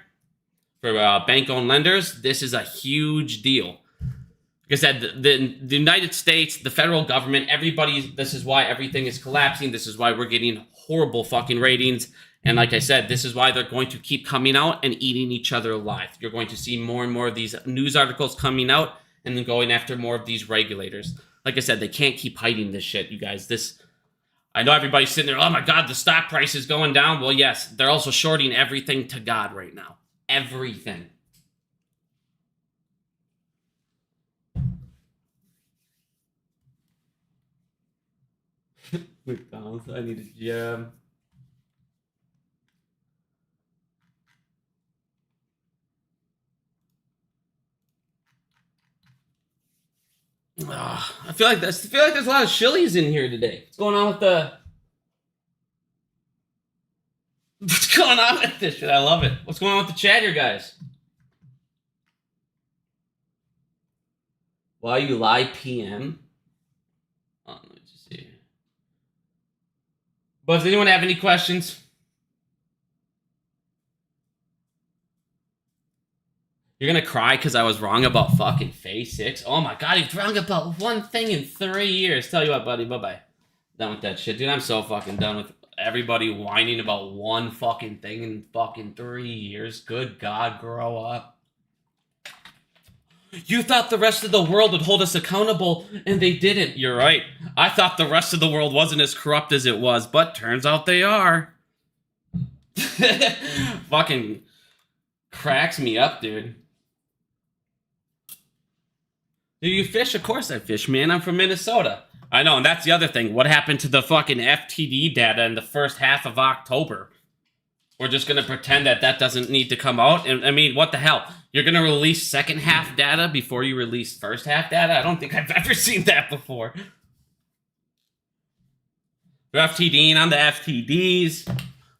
for bank-owned lenders, this is a huge deal. Like I said, the United States, the federal government, this is why everything is collapsing. This is why we're getting horrible fucking ratings. And like I said, this is why they're going to keep coming out and eating each other alive. You're going to see more and more of these news articles coming out and then going after more of these regulators. Like I said, they can't keep hiding this shit, you guys. I know everybody's sitting there, oh my God, the stock price is going down. Well, yes, they're also shorting everything to God right now. Everything. McDonald's, I need a gym. I feel like there's a lot of Shillies in here today. What's going on with What's going on with this shit? I love it. What's going on with the chat here, guys? Why you lie PM? Oh, let me just see. But does anyone have any questions? You're gonna cry because I was wrong about fucking Phase 6? Oh my God, he's wrong about one thing in 3 years. Tell you what, buddy, bye-bye. Done with that shit. Dude, I'm so fucking done with everybody whining about one fucking thing in fucking 3 years. Good God, grow up. You thought the rest of the world would hold us accountable, and they didn't. You're right. I thought the rest of the world wasn't as corrupt as it was, but turns out they are. Fucking cracks me up, dude. Do you fish? Of course I fish, man. I'm from Minnesota. I know, and that's the other thing. What happened to the fucking FTD data in the first half of October? We're just going to pretend that doesn't need to come out? And I mean, what the hell? You're going to release second half data before you release first half data? I don't think I've ever seen that before. We're FTDing on the FTDs.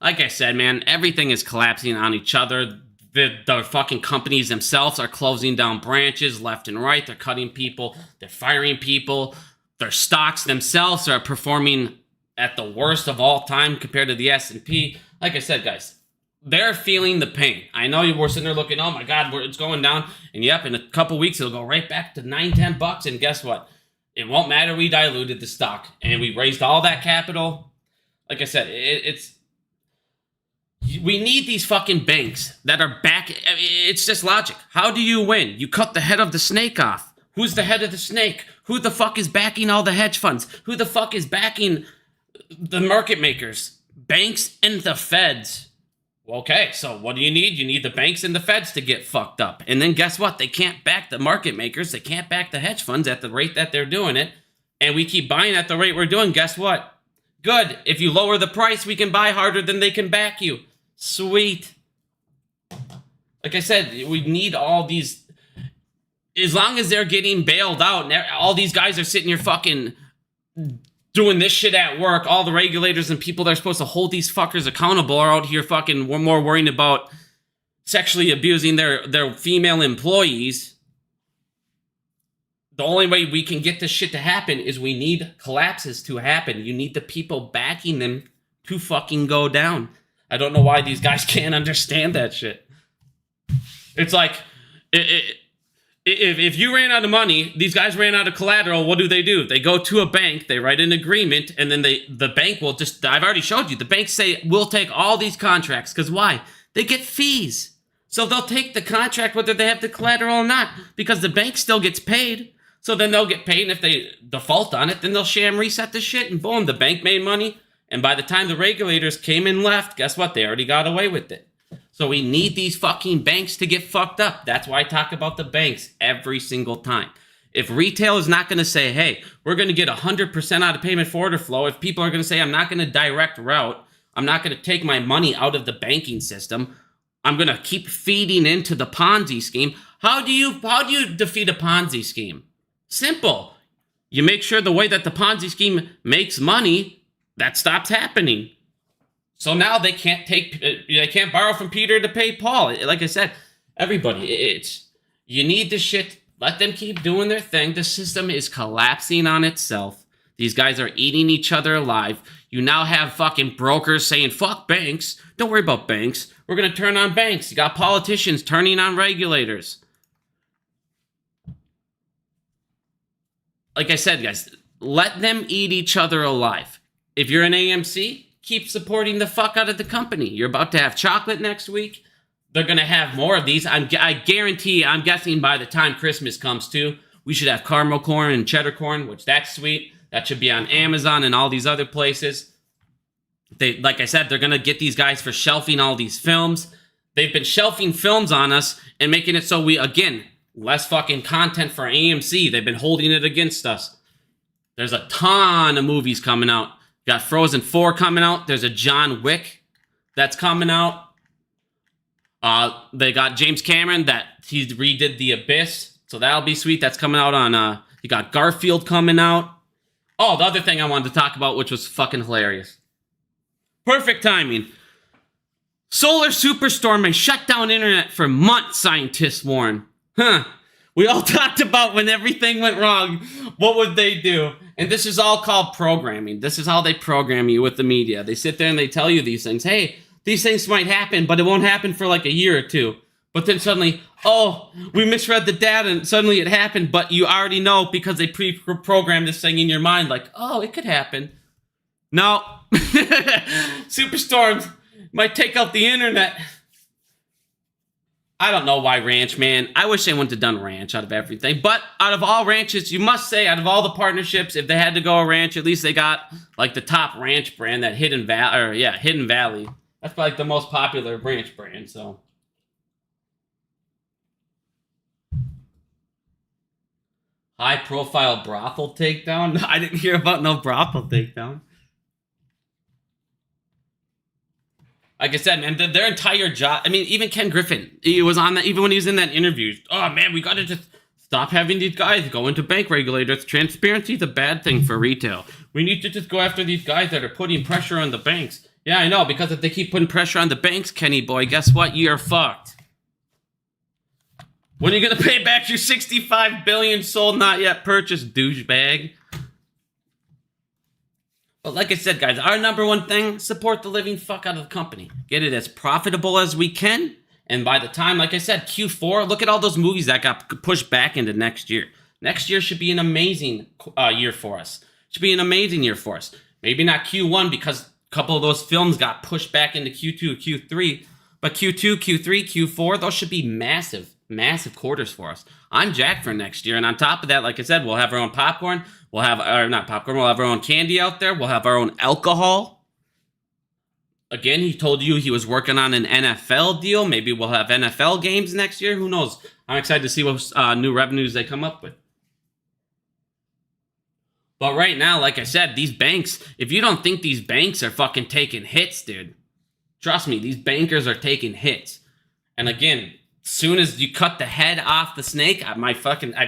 Like I said, man, everything is collapsing on each other. The fucking companies themselves are closing down branches left and right. They're cutting people. They're firing people. Their stocks themselves are performing at the worst of all time compared to the S&P. Like I said, guys, they're feeling the pain. I know you were sitting there looking, oh my God, it's going down. And yep, in a couple weeks, it'll go right back to $9-10. And guess what? It won't matter. We diluted the stock and we raised all that capital. Like I said, We need these fucking banks that are back. It's just logic. How do you win? You cut the head of the snake off. Who's the head of the snake? Who the fuck is backing all the hedge funds? Who the fuck is backing the market makers? Banks and the feds. Okay, so what do you need? You need the banks and the feds to get fucked up. And then guess what? They can't back the market makers. They can't back the hedge funds at the rate that they're doing it. And we keep buying at the rate we're doing. Guess what? Good. If you lower the price, we can buy harder than they can back you. Sweet. Like I said, we need all these. As long as they're getting bailed out, and all these guys are sitting here fucking doing this shit at work, all the regulators and people that are supposed to hold these fuckers accountable are out here fucking more worrying about sexually abusing their female employees. The only way we can get this shit to happen is we need collapses to happen. You need the people backing them to fucking go down. I don't know why these guys can't understand that shit. It's like, if you ran out of money, these guys ran out of collateral, what do? They go to a bank, they write an agreement, and then the bank will just, I've already showed you, the banks say, we'll take all these contracts. Because why? They get fees. So they'll take the contract whether they have the collateral or not, because the bank still gets paid. So then they'll get paid, and if they default on it, then they'll sham reset the shit, and boom, the bank made money. And by the time the regulators came and left, guess what? They already got away with it. So we need these fucking banks to get fucked up. That's why I talk about the banks every single time. If retail is not going to say, hey, we're going to get 100% out of payment for order flow, if people are going to say, I'm not going to direct route, I'm not going to take my money out of the banking system, I'm going to keep feeding into the Ponzi scheme. How do you defeat a Ponzi scheme? Simple. You make sure the way that the Ponzi scheme makes money, that stops happening. So now they can't borrow from Peter to pay Paul. Like I said, everybody, you need the shit. Let them keep doing their thing. The system is collapsing on itself. These guys are eating each other alive. You now have fucking brokers saying, fuck banks. Don't worry about banks. We're going to turn on banks. You got politicians turning on regulators. Like I said, guys, let them eat each other alive. If you're an AMC, keep supporting the fuck out of the company. You're about to have chocolate next week. They're going to have more of these. I guarantee, I'm guessing by the time Christmas comes too, we should have caramel corn and cheddar corn, which that's sweet. That should be on Amazon and all these other places. Like I said, they're going to get these guys for shelving all these films. They've been shelving films on us and making it so we, again, less fucking content for AMC. They've been holding it against us. There's a ton of movies coming out. Got Frozen 4 coming out. There's a John Wick that's coming out. They got James Cameron that he redid The Abyss. So that'll be sweet. That's coming out on, you got Garfield coming out. Oh, the other thing I wanted to talk about, which was fucking hilarious. Perfect timing. Solar superstorm may shut down internet for months, scientists warn. We all talked about when everything went wrong, what would they do? And this is all called programming. This is how they program you with the media. They sit there and they tell you these things. Hey, these things might happen, but it won't happen for like a year or two. But then suddenly, oh, we misread the data and suddenly it happened, but you already know because they pre-programmed this thing in your mind like, oh, it could happen. No. Superstorms might take out the internet. I don't know why ranch, man. I wish they wouldn't have done ranch out of everything. But out of all ranches, you must say, out of all the partnerships, if they had to go a ranch, at least they got like the top ranch brand, that Hidden Valley. That's probably like the most popular ranch brand, so. High profile brothel takedown? I didn't hear about no brothel takedown. Like I said, man, their entire job. I mean, even Ken Griffin, he was on that. Even when he was in that interview, oh man, we got to just stop having these guys go into bank regulators. Transparency is a bad thing for retail. We need to just go after these guys that are putting pressure on the banks. Yeah, I know, because if they keep putting pressure on the banks, Kenny boy, guess what? You're fucked. When are you gonna pay back your $65 billion sold not yet purchased, douchebag? But like I said, guys, our number one thing, support the living fuck out of the company. Get it as profitable as we can. And by the time, like I said, Q4, look at all those movies that got pushed back into next year. Next year should be an amazing year for us. Should be an amazing year for us. Maybe not Q1 because couple of those films got pushed back into Q2, Q3. But Q2, Q3, Q4, those should be massive, massive quarters for us. I'm jacked for next year. And on top of that, like I said, we'll have our own popcorn. We'll have, or not popcorn, we'll have our own candy out there. We'll have our own alcohol. Again, he told you he was working on an NFL deal. Maybe we'll have NFL games next year. Who knows? I'm excited to see what new revenues they come up with. But right now, like I said, these banks, if you don't think these banks are fucking taking hits, dude, trust me, these bankers are taking hits. And again, soon as you cut the head off the snake, I've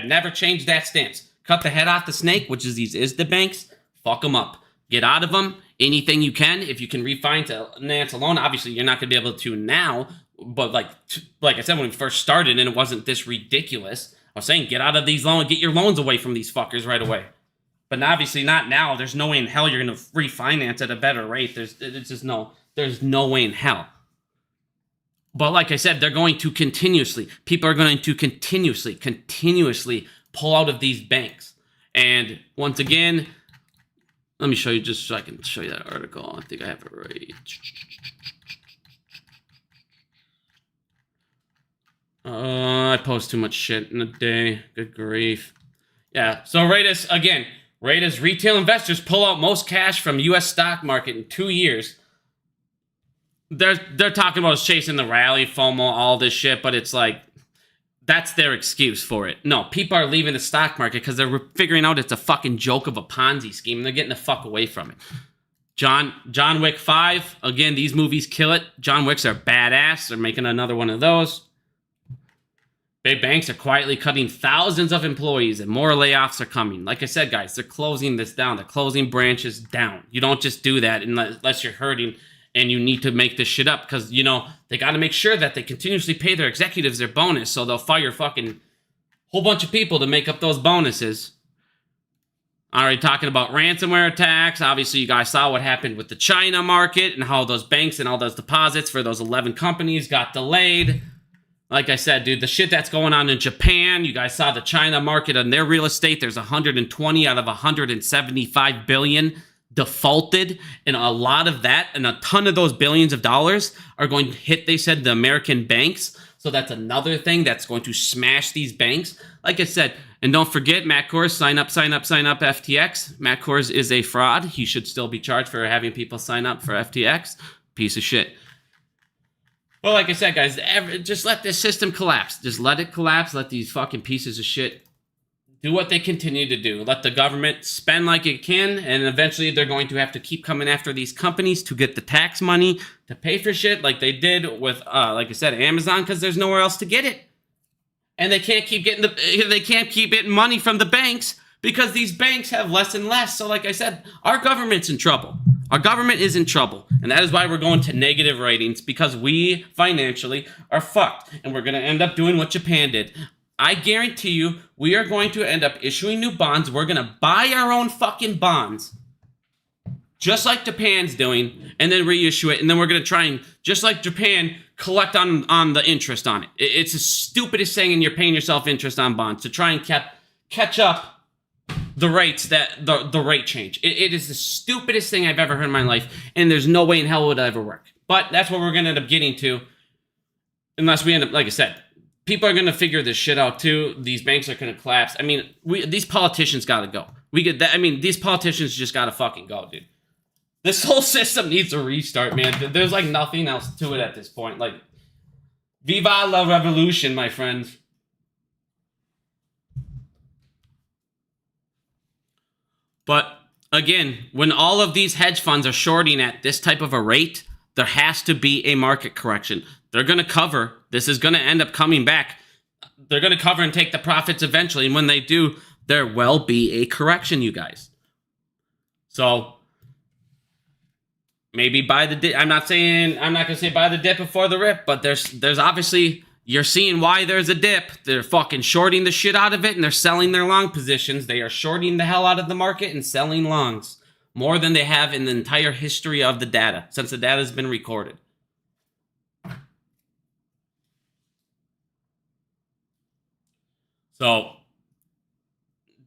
never changed that stance. Cut the head off the snake, which is these ISDA banks, fuck them up. Get out of them, anything you can. If you can refinance a loan, obviously you're not going to be able to now, but like I said, when we first started and it wasn't this ridiculous, I was saying get out of these loans, get your loans away from these fuckers right away. But obviously not now. There's no way in hell you're going to refinance at a better rate. There's no way in hell. But like I said, they're going to people are going to continuously pull out of these banks. And once again, let me show you just so I can show you that article. I think I have it right. I post too much shit in a day. Good grief. Yeah, so rate as retail investors pull out most cash from U.S. stock market in 2 years. They're talking about chasing the rally, FOMO, all this shit, but it's like, that's their excuse for it. No, people are leaving the stock market because they're figuring out it's a fucking joke of a Ponzi scheme, and they're getting the fuck away from it. John Wick 5, again, these movies kill it. John Wicks are badass. They're making another one of those. Big banks are quietly cutting thousands of employees, and more layoffs are coming. Like I said, guys, they're closing this down. They're closing branches down. You don't just do that unless you're hurting and you need to make this shit up because, you know, they got to make sure that they continuously pay their executives their bonus, so they'll fire fucking whole bunch of people to make up those bonuses. Already talking about ransomware attacks. Obviously, you guys saw what happened with the China market and how those banks and all those deposits for those 11 companies got delayed. Like I said, dude, the shit that's going on in Japan, you guys saw the China market and their real estate. There's 120 out of 175 billion defaulted, and a lot of that and a ton of those billions of dollars are going to hit, they said, the American banks. So that's another thing that's going to smash these banks. Like I said, and don't forget, Matt Kors, sign up, FTX. Matt Kors is a fraud. He should still be charged for having people sign up for FTX. Piece of shit. Well, like I said, guys, just let this system collapse. Just let it collapse. Let these fucking pieces of shit do what they continue to do. Let the government spend like it can, and eventually they're going to have to keep coming after these companies to get the tax money to pay for shit like they did with, like I said, Amazon, because there's nowhere else to get it. And they can't keep getting money from the banks because these banks have less and less. So like I said, our government's in trouble. Our government is in trouble. And that is why we're going to negative ratings, because we financially are fucked. And we're going to end up doing what Japan did. I guarantee you, we are going to end up issuing new bonds. We're going to buy our own fucking bonds, just like Japan's doing, and then reissue it. And then we're going to try and, just like Japan, collect on the interest on it. It's the stupidest thing, and you're paying yourself interest on bonds to try and catch up the rates that the rate change. It is the stupidest thing I've ever heard in my life, and there's no way in hell it would ever work. But that's what we're going to end up getting to, unless we end up, like I said, people are going to figure this shit out too. These banks are going to collapse. I mean, these politicians got to go. We get that. I mean, these politicians just got to fucking go, dude. This whole system needs a restart, man. There's like nothing else to it at this point. Like, viva la revolution, my friends. But again, when all of these hedge funds are shorting at this type of a rate, there has to be a market correction. They're going to cover. This is going to end up coming back. They're going to cover and take the profits eventually. And when they do, there will be a correction, you guys. So maybe buy the dip. I'm not going to say buy the dip before the rip, but there's obviously, you're seeing why there's a dip. They're fucking shorting the shit out of it, and they're selling their long positions. They are shorting the hell out of the market and selling longs more than they have in the entire history of the data, since the data has been recorded. So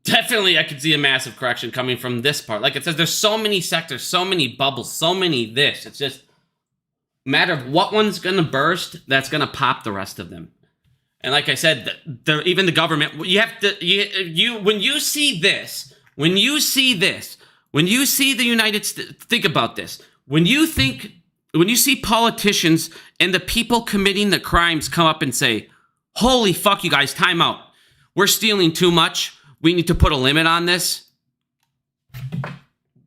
definitely I could see a massive correction coming from this part. Like it says, there's so many sectors, so many bubbles, so many this. It's just a matter of what one's going to burst that's going to pop the rest of them. And like I said, even the government, you have to, when you see this, when you see the United States, think about this. When you see politicians and the people committing the crimes come up and say, holy fuck, you guys, time out. We're stealing too much. We need to put a limit on this.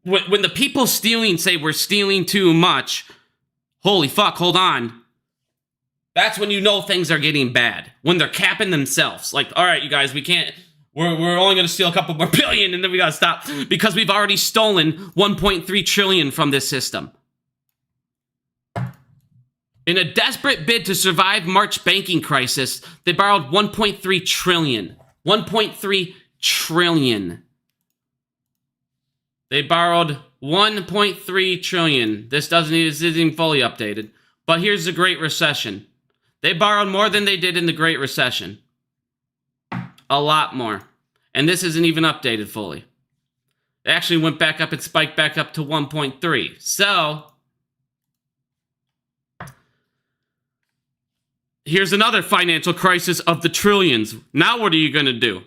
When the people stealing say we're stealing too much, holy fuck, hold on. That's when you know things are getting bad. When they're capping themselves. Like, all right, you guys, we can't, we're only going to steal a couple more billion and then we got to stop because we've already stolen 1.3 trillion from this system. In a desperate bid to survive March banking crisis, they borrowed 1.3 trillion. 1.3 trillion. They borrowed 1.3 trillion. This isn't fully updated. But here's the Great Recession. They borrowed more than they did in the Great Recession. A lot more. And this isn't even updated fully. It actually went back up and spiked back up to 1.3. So, here's another financial crisis of the trillions. Now what are you going to do?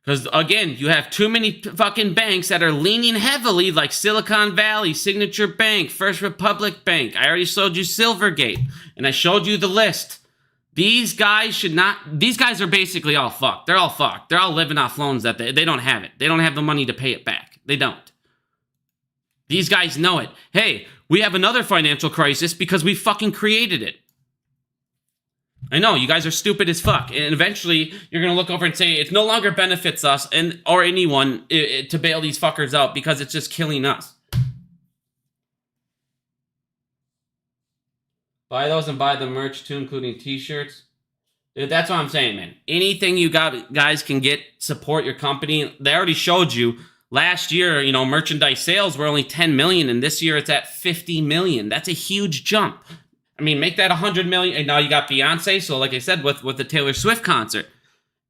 Because, again, you have too many fucking banks that are leaning heavily, like Silicon Valley, Signature Bank, First Republic Bank. I already showed you Silvergate, and I showed you the list. These guys are basically all fucked. They're all fucked. They're all living off loans that they don't have it. They don't have the money to pay it back. They don't. These guys know it. Hey, we have another financial crisis because we fucking created it. I know, you guys are stupid as fuck. And eventually, you're going to look over and say, it no longer benefits us or anyone to bail these fuckers out because it's just killing us. Buy those and buy the merch too, including t-shirts. Dude, that's what I'm saying, man. Anything you guys can get, support your company. They already showed you. Last year, merchandise sales were only 10 million, and this year it's at 50 million. That's a huge jump. I mean, make that 100 million, and now you got Beyonce. So like I said, with the Taylor Swift concert,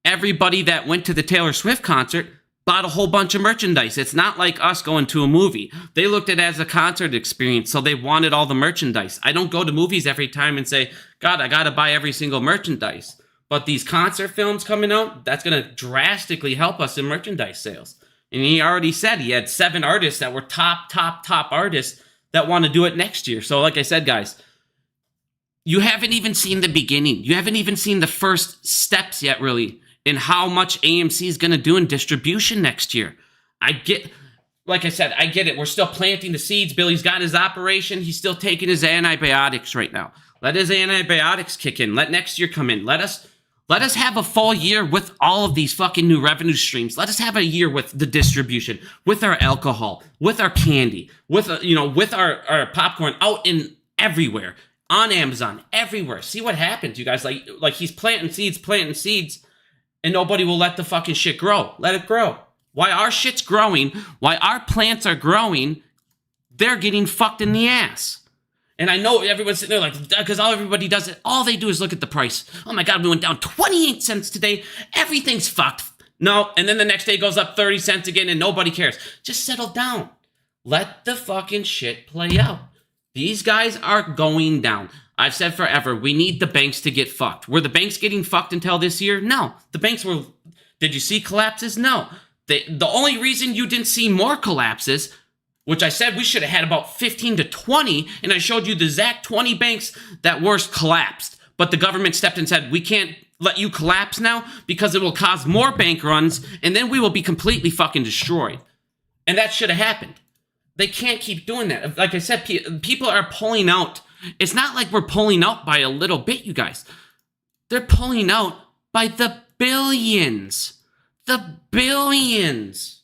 everybody that went to the Taylor Swift concert bought a whole bunch of merchandise. It's not like us going to a movie. They looked at it as a concert experience, so they wanted all the merchandise. I don't go to movies every time and say, God, I got to buy every single merchandise. But these concert films coming out, that's going to drastically help us in merchandise sales. And he already said he had 7 artists that were top artists that want to do it next year. So like I said, guys, you haven't even seen the beginning. You haven't even seen the first steps yet, really, in how much AMC is going to do in distribution next year. Like I said, I get it. We're still planting the seeds. Billy's got his operation. He's still taking his antibiotics right now. Let his antibiotics kick in. Let next year come in. Let us have a full year with all of these fucking new revenue streams. Let us have a year with the distribution, with our alcohol, with our candy, with our popcorn out in everywhere. On Amazon, everywhere. See what happens, you guys. Like he's planting seeds, and nobody will let the fucking shit grow. Let it grow. Why our shit's growing, why our plants are growing, they're getting fucked in the ass. And I know everyone's sitting there like, because everybody does it. All they do is look at the price. Oh my God, we went down 28 cents today. Everything's fucked. No, and then the next day goes up 30 cents again, and nobody cares. Just settle down. Let the fucking shit play out. These guys are going down. I've said forever, we need the banks to get fucked. Were the banks getting fucked until this year? No. The banks were... Did you see collapses? No. The only reason you didn't see more collapses, which I said we should have had about 15 to 20, and I showed you the exact 20 banks that worst collapsed. But the government stepped in and said, we can't let you collapse now because it will cause more bank runs, and then we will be completely fucking destroyed. And that should have happened. They can't keep doing that. Like I said, people are pulling out. It's not like we're pulling out by a little bit, you guys. They're pulling out by the billions. The billions.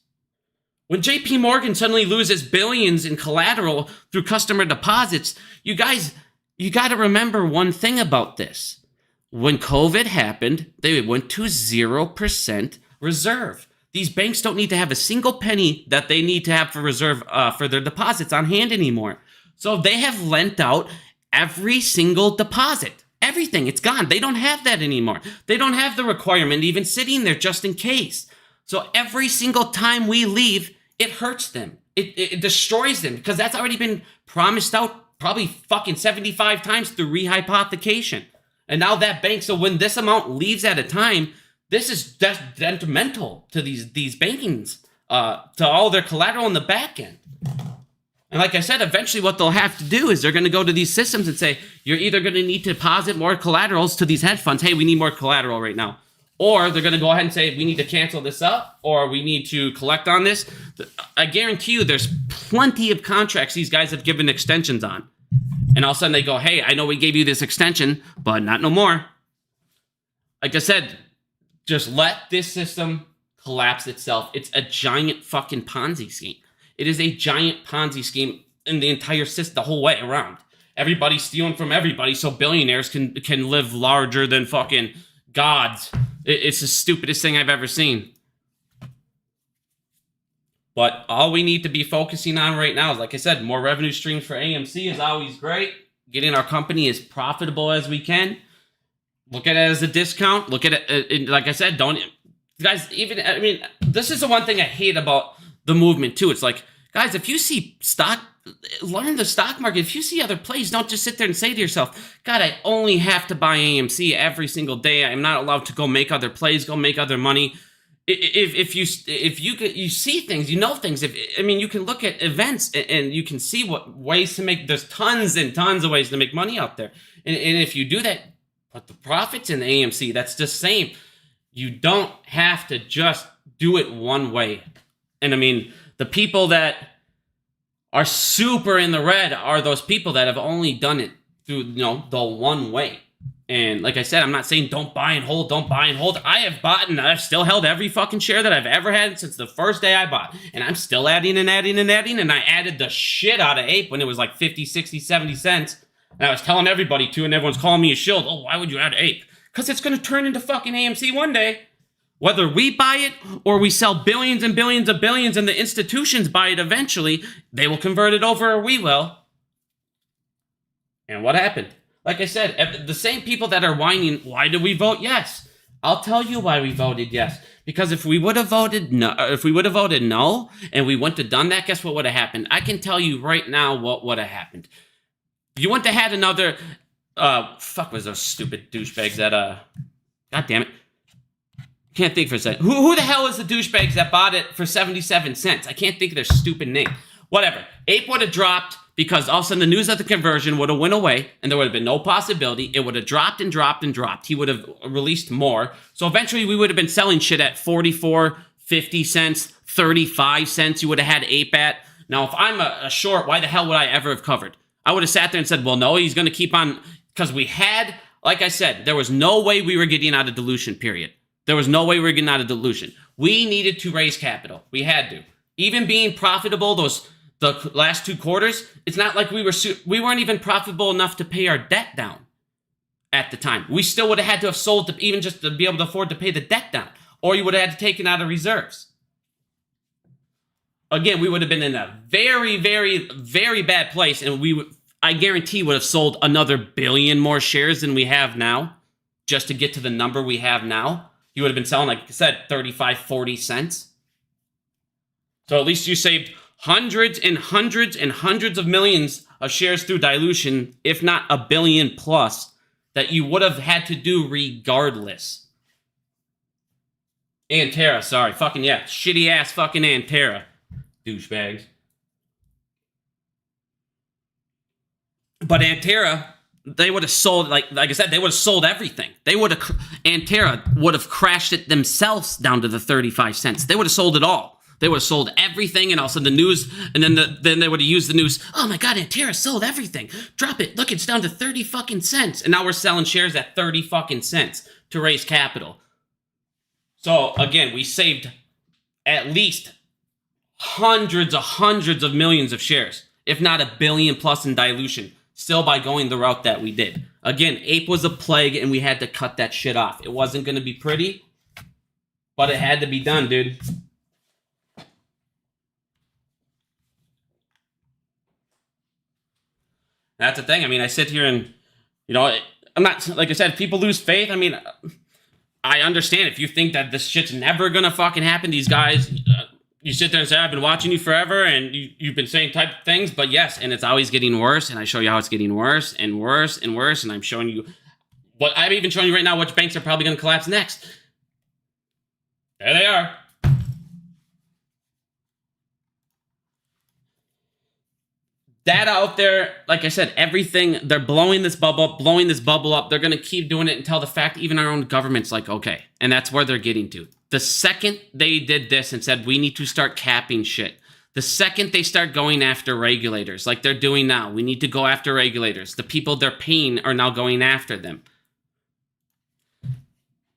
When JP Morgan suddenly loses billions in collateral through customer deposits, you guys, you got to remember one thing about this. When COVID happened, they went to 0% reserve. These banks don't need to have a single penny that they need to have for reserve for their deposits on hand anymore. So they have lent out every single deposit. everything. It's gone. They don't have that anymore. They don't have the requirement even sitting there just in case. So every single time we leave, it hurts them. It destroys them because that's already been promised out probably fucking 75 times through rehypothecation. And now that bank, so when this amount leaves at a time, this is detrimental to these bankings, to all their collateral in the back end. And like I said, eventually what they'll have to do is they're going to go to these systems and say, you're either going to need to deposit more collaterals to these hedge funds. Hey, we need more collateral right now. Or they're going to go ahead and say, we need to cancel this up, or we need to collect on this. I guarantee you there's plenty of contracts these guys have given extensions on. And all of a sudden they go, hey, I know we gave you this extension, but not no more. Like I said, just let this system collapse itself. It's a giant fucking Ponzi scheme. It is a giant Ponzi scheme in the entire system, the whole way around. Everybody's stealing from everybody so billionaires can live larger than fucking gods. It's the stupidest thing I've ever seen. But all we need to be focusing on right now is, like I said, more revenue streams for AMC is always great. Getting our company as profitable as we can. Look at it as a discount. Look at it, like I said, don't... Guys, even... I mean, this is the one thing I hate about the movement, too. It's like, guys, if you see stock... Learn the stock market. If you see other plays, don't just sit there and say to yourself, God, I only have to buy AMC every single day. I'm not allowed to go make other plays, go make other money. If you see things, you know things. You can look at events and you can see what ways to make. There's tons and tons of ways to make money out there. And if you do that, put the profits in the AMC. That's the same. You don't have to just do it one way. And I mean, the people that are super in the red are those people that have only done it through, the one way. And like I said, I'm not saying don't buy and hold, don't buy and hold. I have bought and I've still held every fucking share that I've ever had since the first day I bought. And I'm still adding and adding and adding. And I added the shit out of Ape when it was like 50, 60, 70 cents. And I was telling everybody to, and everyone's calling me a shield. Oh, why would you add Ape? Because it's going to turn into fucking AMC one day. Whether we buy it or we sell billions and billions of billions and the institutions buy it eventually, they will convert it over or we will. And what happened? Like I said, the same people that are whining, why did we vote yes? I'll tell you why we voted yes. Because if we would have voted no, and we wouldn't have done that, guess what would have happened? I can tell you right now what would have happened. You wouldn't have had another, was those stupid douchebags that, God damn it. Can't think for a second. Who the hell is the douchebags that bought it for 77 cents? I can't think of their stupid name. Whatever. Ape would have dropped because all of a sudden the news of the conversion would have went away and there would have been no possibility. It would have dropped and dropped and dropped. He would have released more. So eventually we would have been selling shit at 44, 50 cents, 35 cents. You would have had Ape at. Now, if I'm a short, why the hell would I ever have covered? I would have sat there and said, well, no, he's going to keep on. Because we had, like I said, there was no way we were getting out of dilution, period. There was no way we were getting out of dilution. We needed to raise capital. We had to. Even being profitable the last 2 quarters, it's not like we weren't even profitable enough to pay our debt down at the time. We still would have had to have sold even just to be able to afford to pay the debt down. Or you would have had to take it out of reserves. Again, we would have been in a very, very, very bad place. And I guarantee would have sold another billion more shares than we have now just to get to the number we have now. You would have been selling, like I said, 35, 40 cents. So at least you saved hundreds and hundreds and hundreds of millions of shares through dilution, if not a billion plus, that you would have had to do regardless. Antera, sorry. Fucking yeah. Shitty ass fucking Antera. Douchebags. But Antera, they would have sold, like I said, they would have sold everything. Antera would have crashed it themselves down to the 35 cents. They would have sold it all. They would have sold everything, and also the news, and then they would have used the news. Oh my God, Antera sold everything. Drop it. Look, it's down to 30 fucking cents. And now we're selling shares at 30 fucking cents to raise capital. So again, we saved at least hundreds of millions of shares, if not a billion plus in dilution, still by going the route that we did. Again, Ape was a plague, and we had to cut that shit off. It wasn't going to be pretty, but it had to be done, dude. That's the thing. I mean, I sit here and, I'm not, like I said, if people lose faith, I mean, I understand if you think that this shit's never gonna fucking happen. These guys, you sit there and say, I've been watching you forever and you've been saying type of things, but yes, and it's always getting worse. And I show you how it's getting worse and worse and worse. And I'm showing you what I'm even showing you right now, which banks are probably going to collapse next. There they are. Data out there, like I said, everything, they're blowing this bubble up. They're going to keep doing it until the fact even our own government's like, okay. And that's where they're getting to. The second they did this and said, we need to start capping shit, the second they start going after regulators, like they're doing now, we need to go after regulators. The people they're paying are now going after them.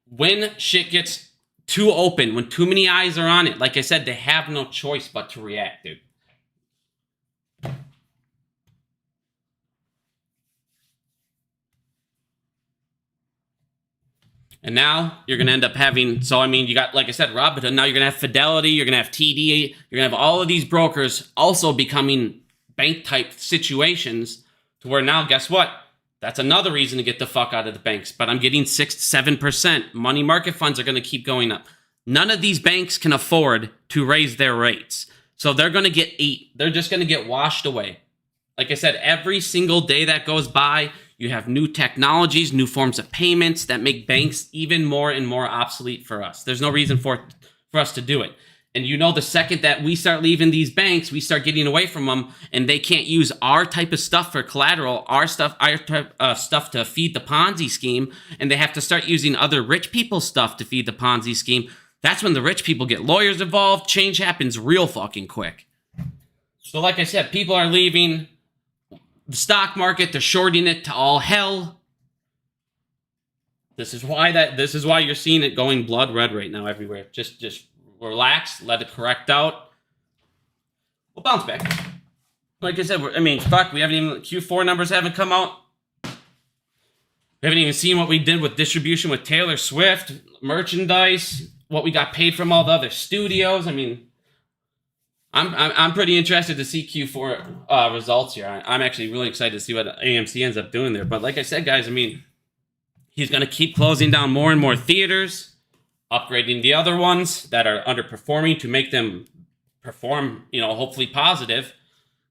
When shit gets too open, when too many eyes are on it, like I said, they have no choice but to react, dude. And now you're going to end up having, so I mean, you got, like I said, Robinhood. Now you're going to have Fidelity, you're going to have TD, you're going to have all of these brokers also becoming bank type situations to where now, guess what? That's another reason to get the fuck out of the banks. But I'm getting 6 to 7%. Money market funds are going to keep going up. None of these banks can afford to raise their rates. So they're going to get eat. They're just going to get washed away. Like I said, every single day that goes by, you have new technologies, new forms of payments that make banks even more and more obsolete for us. There's no reason for us to do it. And you know, the second that we start leaving these banks, we start getting away from them, and they can't use our type of stuff for collateral, our stuff to feed the Ponzi scheme, and they have to start using other rich people's stuff to feed the Ponzi scheme. That's when the rich people get lawyers involved. Change happens real fucking quick. So like I said, people are leaving the stock market, they're shorting it to all hell. This is why you're seeing it going blood red right now everywhere. Just relax, let it correct out. We'll bounce back. Like I said, I mean, fuck, we haven't even, Q4 numbers haven't come out. We haven't even seen what we did with distribution with Taylor Swift, merchandise, what we got paid from all the other studios. I mean, I'm pretty interested to see Q4 results here. I'm actually really excited to see what AMC ends up doing there. But like I said, guys, I mean, he's going to keep closing down more and more theaters, upgrading the other ones that are underperforming to make them perform, you know, hopefully positive.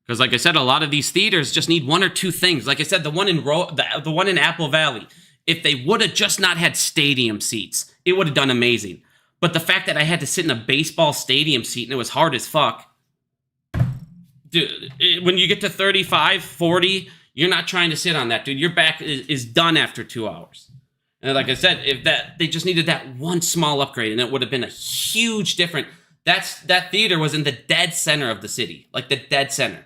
Because like I said, a lot of these theaters just need one or two things. Like I said, the one in Apple Valley, if they would have just not had stadium seats, it would have done amazing. But the fact that I had to sit in a baseball stadium seat and it was hard as fuck. Dude, when you get to 35, 40, you're not trying to sit on that, dude. Your back is done after 2 hours. And like I said, they just needed that one small upgrade, and it would have been a huge difference. That theater was in the dead center of the city, like the dead center.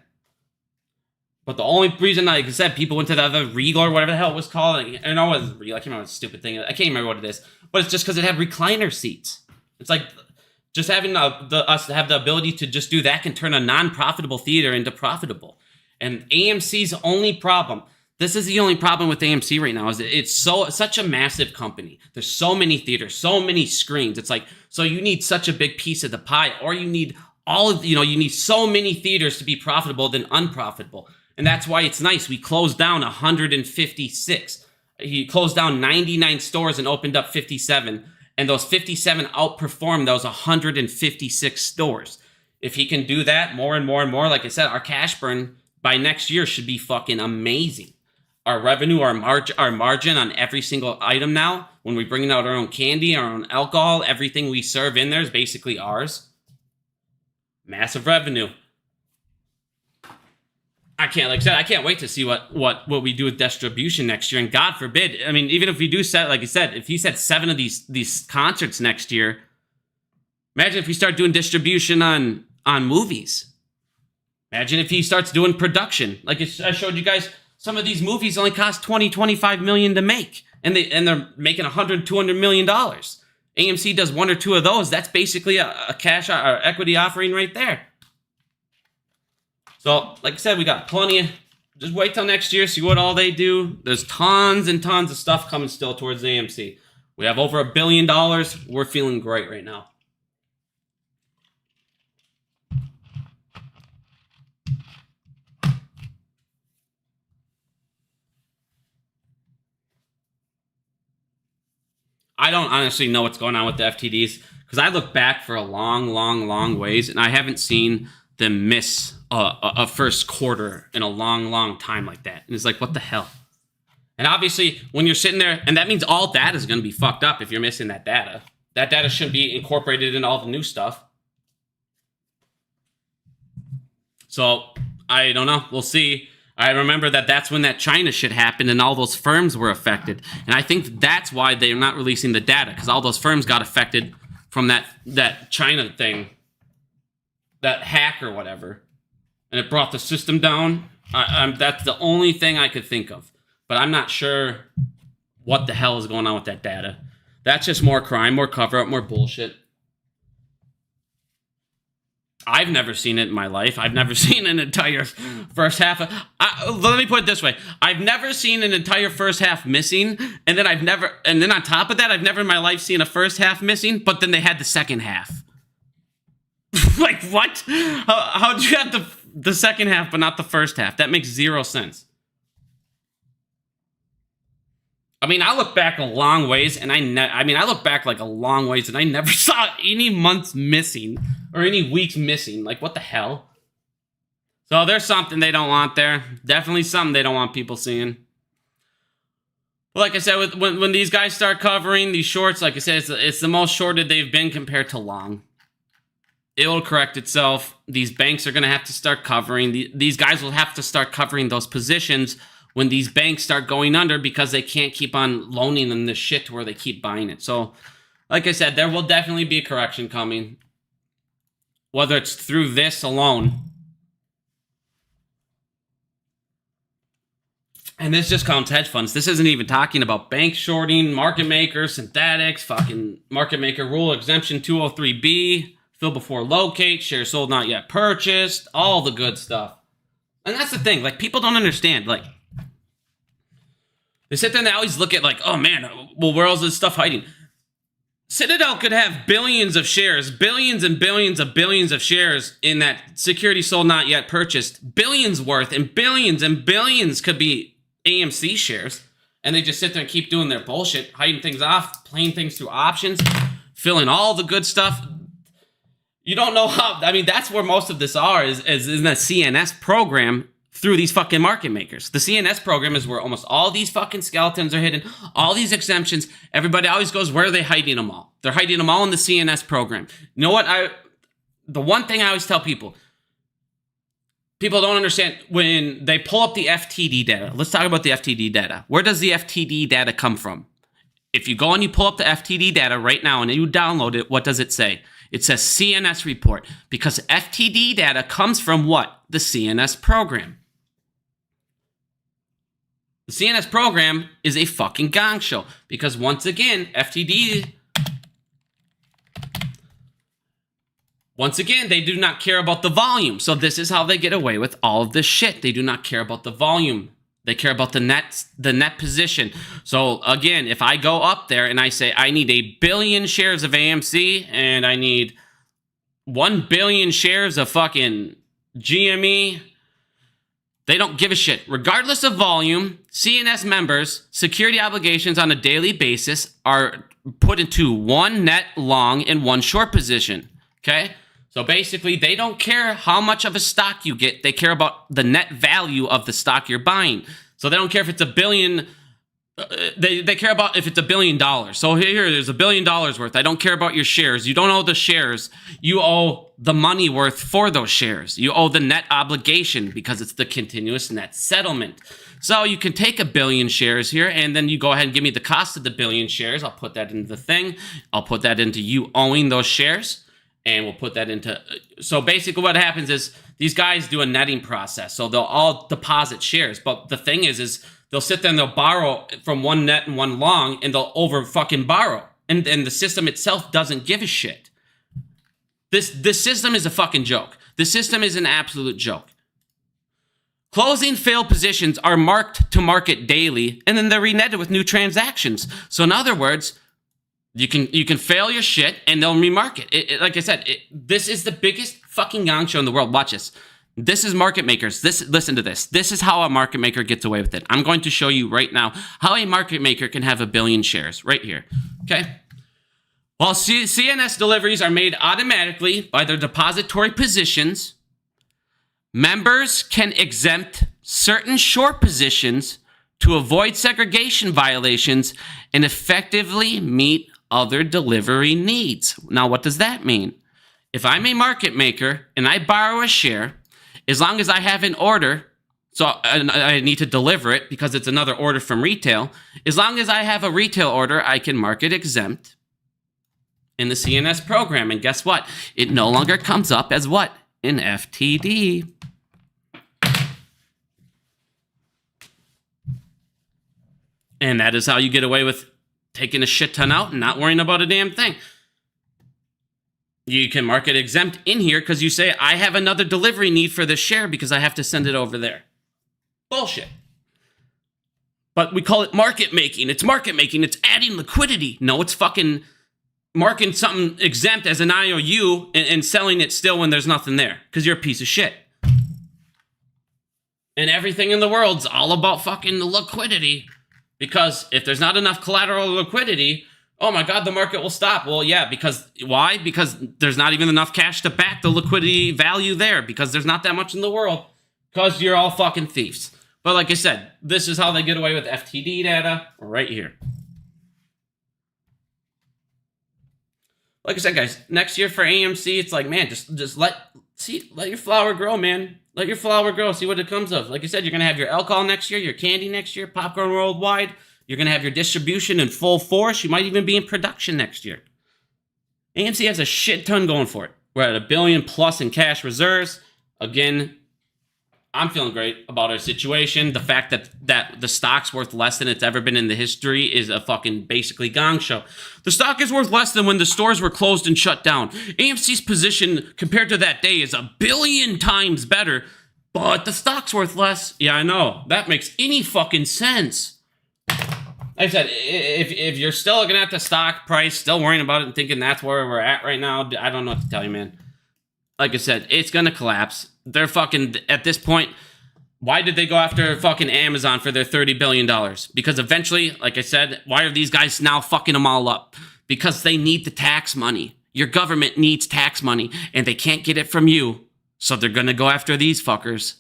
But the only reason, like I said, people went to the other Regal or whatever the hell it was called. And I wasn't Regal. I can't remember the stupid thing. I can't remember what it is. But it's just because it had recliner seats. It's like just having us to have the ability to just do that can turn a non-profitable theater into profitable. And AMC's only problem, this is the only problem with AMC right now, is it's such a massive company. There's so many theaters, so many screens. It's like, so you need such a big piece of the pie, or you need you need so many theaters to be profitable than unprofitable. And that's why it's nice. We closed down 156. He closed down 99 stores and opened up 57. And those 57 outperformed those 156 stores. If he can do that more and more and more, like I said, our cash burn by next year should be fucking amazing. Our revenue, our margin on every single item now, when we're bringing out our own candy, our own alcohol, everything we serve in there is basically ours. Massive revenue. I can't wait to see what we do with distribution next year. And God forbid, I mean, even if we do set, like I said, if he said 7 of these concerts next year, imagine if we start doing distribution on movies. Imagine if he starts doing production. Like I showed you guys, some of these movies only cost $20-25 million to make, and they're making $100-200 million. AMC does 1 or 2 of those. That's basically a cash or equity offering right there. So, like I said, we got plenty of, just wait till next year, see what all they do. There's tons and tons of stuff coming still towards AMC. We have over $1 billion. We're feeling great right now. I don't honestly know what's going on with the FTDs because I look back for a long ways, and I haven't seen them miss a first quarter in a long time like that. And it's like, what the hell? And obviously, when you're sitting there, and that means all data is going to be fucked up if you're missing that data. That data shouldn't be incorporated in all the new stuff. So, I don't know. We'll see. I remember that's when that China shit happened and all those firms were affected. And I think that's why they're not releasing the data, because all those firms got affected from that China thing, that hack or whatever. And it brought the system down. That's the only thing I could think of. But I'm not sure what the hell is going on with that data. That's just more crime, more cover-up, more bullshit. I've never seen it in my life. I've never seen an entire first half. Let me put it this way. I've never seen an entire first half missing. And then on top of that, I've never in my life seen a first half missing, but then they had the second half. Like, what? How'd you have the second half, but not the first half? That makes zero sense. I mean, I look back a long ways, and I look back like a long ways, and I never saw any months missing or any weeks missing. Like, what the hell? So there's something they don't want there. Definitely something they don't want people seeing. But like I said, when these guys start covering these shorts, like I said, it's the most shorted they've been compared to long. It will correct itself. These banks are going to have to start covering. These guys will have to start covering those positions when these banks start going under because they can't keep on loaning them this shit to where they keep buying it. So, like I said, there will definitely be a correction coming. Whether it's through this alone. And this just counts hedge funds. This isn't even talking about bank shorting, market makers, synthetics, fucking market maker rule, exemption 203B, fill before locate, shares sold not yet purchased, all the good stuff. And that's the thing. Like, people don't understand. Like, they sit there and they always look at like, oh man, well, where else is this stuff hiding? Citadel could have billions of shares, billions and billions of shares in that security sold not yet purchased, billions worth, and billions could be AMC shares. And they just sit there and keep doing their bullshit, hiding things off, playing things through options, filling all the good stuff. You don't know how, I mean, that's where most of this is in the CNS program through these fucking market makers. The CNS program is where almost all these fucking skeletons are hidden, all these exemptions. Everybody always goes, where are they hiding them all? They're hiding them all in the CNS program. You know what? The one thing I always tell people don't understand when they pull up the FTD data. Let's talk about the FTD data. Where does the FTD data come from? If you go and you pull up the FTD data right now and you download it, what does it say? It says CNS report, because FTD data comes from what? The CNS program. The CNS program is a fucking gong show, because once again, they do not care about the volume. So this is how they get away with all of this shit. They do not care about the volume. They care about the net position. So again, if I go up there and I say I need 1 billion shares of AMC and I need 1 billion shares of fucking GME, they don't give a shit. Regardless of volume, CNS members' security obligations on a daily basis are put into one net long and one short position. Okay? So basically, they don't care how much of a stock you get. They care about the net value of the stock you're buying. So they don't care if it's $1 billion. They care about if it's $1 billion. So there's $1 billion worth. I don't care about your shares. You don't owe the shares. You owe the money worth for those shares. You owe the net obligation because it's the continuous net settlement. So you can take 1 billion shares here, and then you go ahead and give me the cost of the 1 billion shares. I'll put that into the thing. I'll put that into you owing those shares. And we'll put that into... So basically what happens is these guys do a netting process. So they'll all deposit shares. But the thing is they'll sit there and they'll borrow from one net and one long, and they'll over fucking borrow. And the system itself doesn't give a shit. This system is a fucking joke. The system is an absolute joke. Closing failed positions are marked to market daily, and then they're renetted with new transactions. So in other words... You can fail your shit and they'll remark it. Like I said, this is the biggest fucking gong show in the world. Watch this. This is market makers. Listen to this. This is how a market maker gets away with it. I'm going to show you right now how a market maker can have 1 billion shares right here. Okay? While CNS deliveries are made automatically by their depository positions, members can exempt certain short positions to avoid segregation violations and effectively meet other delivery needs. Now, what does that mean? If I'm a market maker and I borrow a share, as long as I have an order, so I need to deliver it because it's another order from retail, as long as I have a retail order, I can market exempt in the CNS program. And guess what? It no longer comes up as what? An FTD. And that is how you get away with taking a shit ton out and not worrying about a damn thing. You can market exempt in here because you say, I have another delivery need for this share because I have to send it over there. Bullshit. But we call it market making. It's market making. It's adding liquidity. No, it's fucking marking something exempt as an IOU and selling it still when there's nothing there because you're a piece of shit. And everything in the world's all about fucking liquidity. Because if there's not enough collateral liquidity, oh my God, the market will stop. Well, yeah, because why? Because there's not even enough cash to back the liquidity value there because there's not that much in the world because you're all fucking thieves. But like I said, this is how they get away with FTD data right here. Like I said, guys, next year for AMC, it's like, man, just let your flower grow, man. Let your flower grow. See what it comes of. Like I said, you're going to have your alcohol next year, your candy next year, popcorn worldwide. You're going to have your distribution in full force. You might even be in production next year. AMC has a shit ton going for it. We're at $1 billion plus in cash reserves. Again, I'm feeling great about our situation. The fact that the stock's worth less than it's ever been in the history is a fucking basically gong show. The stock is worth less than when the stores were closed and shut down. AMC's position compared to that day is 1 billion times better, but the stock's worth less. Yeah, I know. That makes any fucking sense. Like I said, if you're still looking at the stock price, still worrying about it and thinking that's where we're at right now, I don't know what to tell you, man. Like I said, it's going to collapse. They're fucking, at this point, why did they go after fucking Amazon for their $30 billion? Because eventually, like I said, why are these guys now fucking them all up? Because they need the tax money. Your government needs tax money, and they can't get it from you. So they're going to go after these fuckers.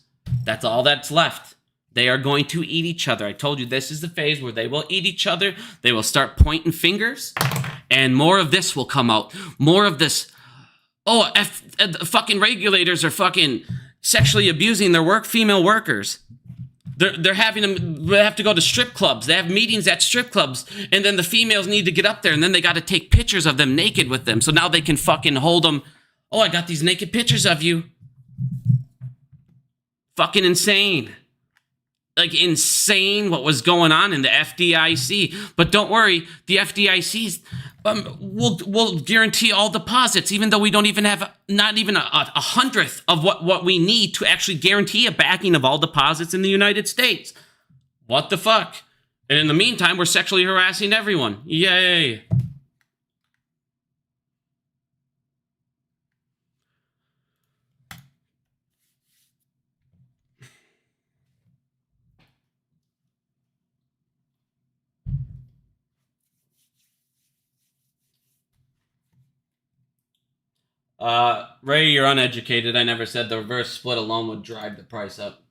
That's all that's left. They are going to eat each other. I told you this is the phase where they will eat each other. They will start pointing fingers, and more of this will come out. More of this. Oh, fucking regulators are fucking sexually abusing their female workers. They're having them, they have to go to strip clubs. They have meetings at strip clubs, and then the females need to get up there, and then they got to take pictures of them naked with them. So now they can fucking hold them. Oh, I got these naked pictures of you. Fucking insane. Like insane what was going on in the FDIC. But don't worry, the FDIC's will guarantee all deposits, even though we don't even have not even a hundredth of what we need to actually guarantee a backing of all deposits in the United States. What the fuck? And in the meantime, we're sexually harassing everyone. Yay. Ray, you're uneducated. I never said the reverse split alone would drive the price up.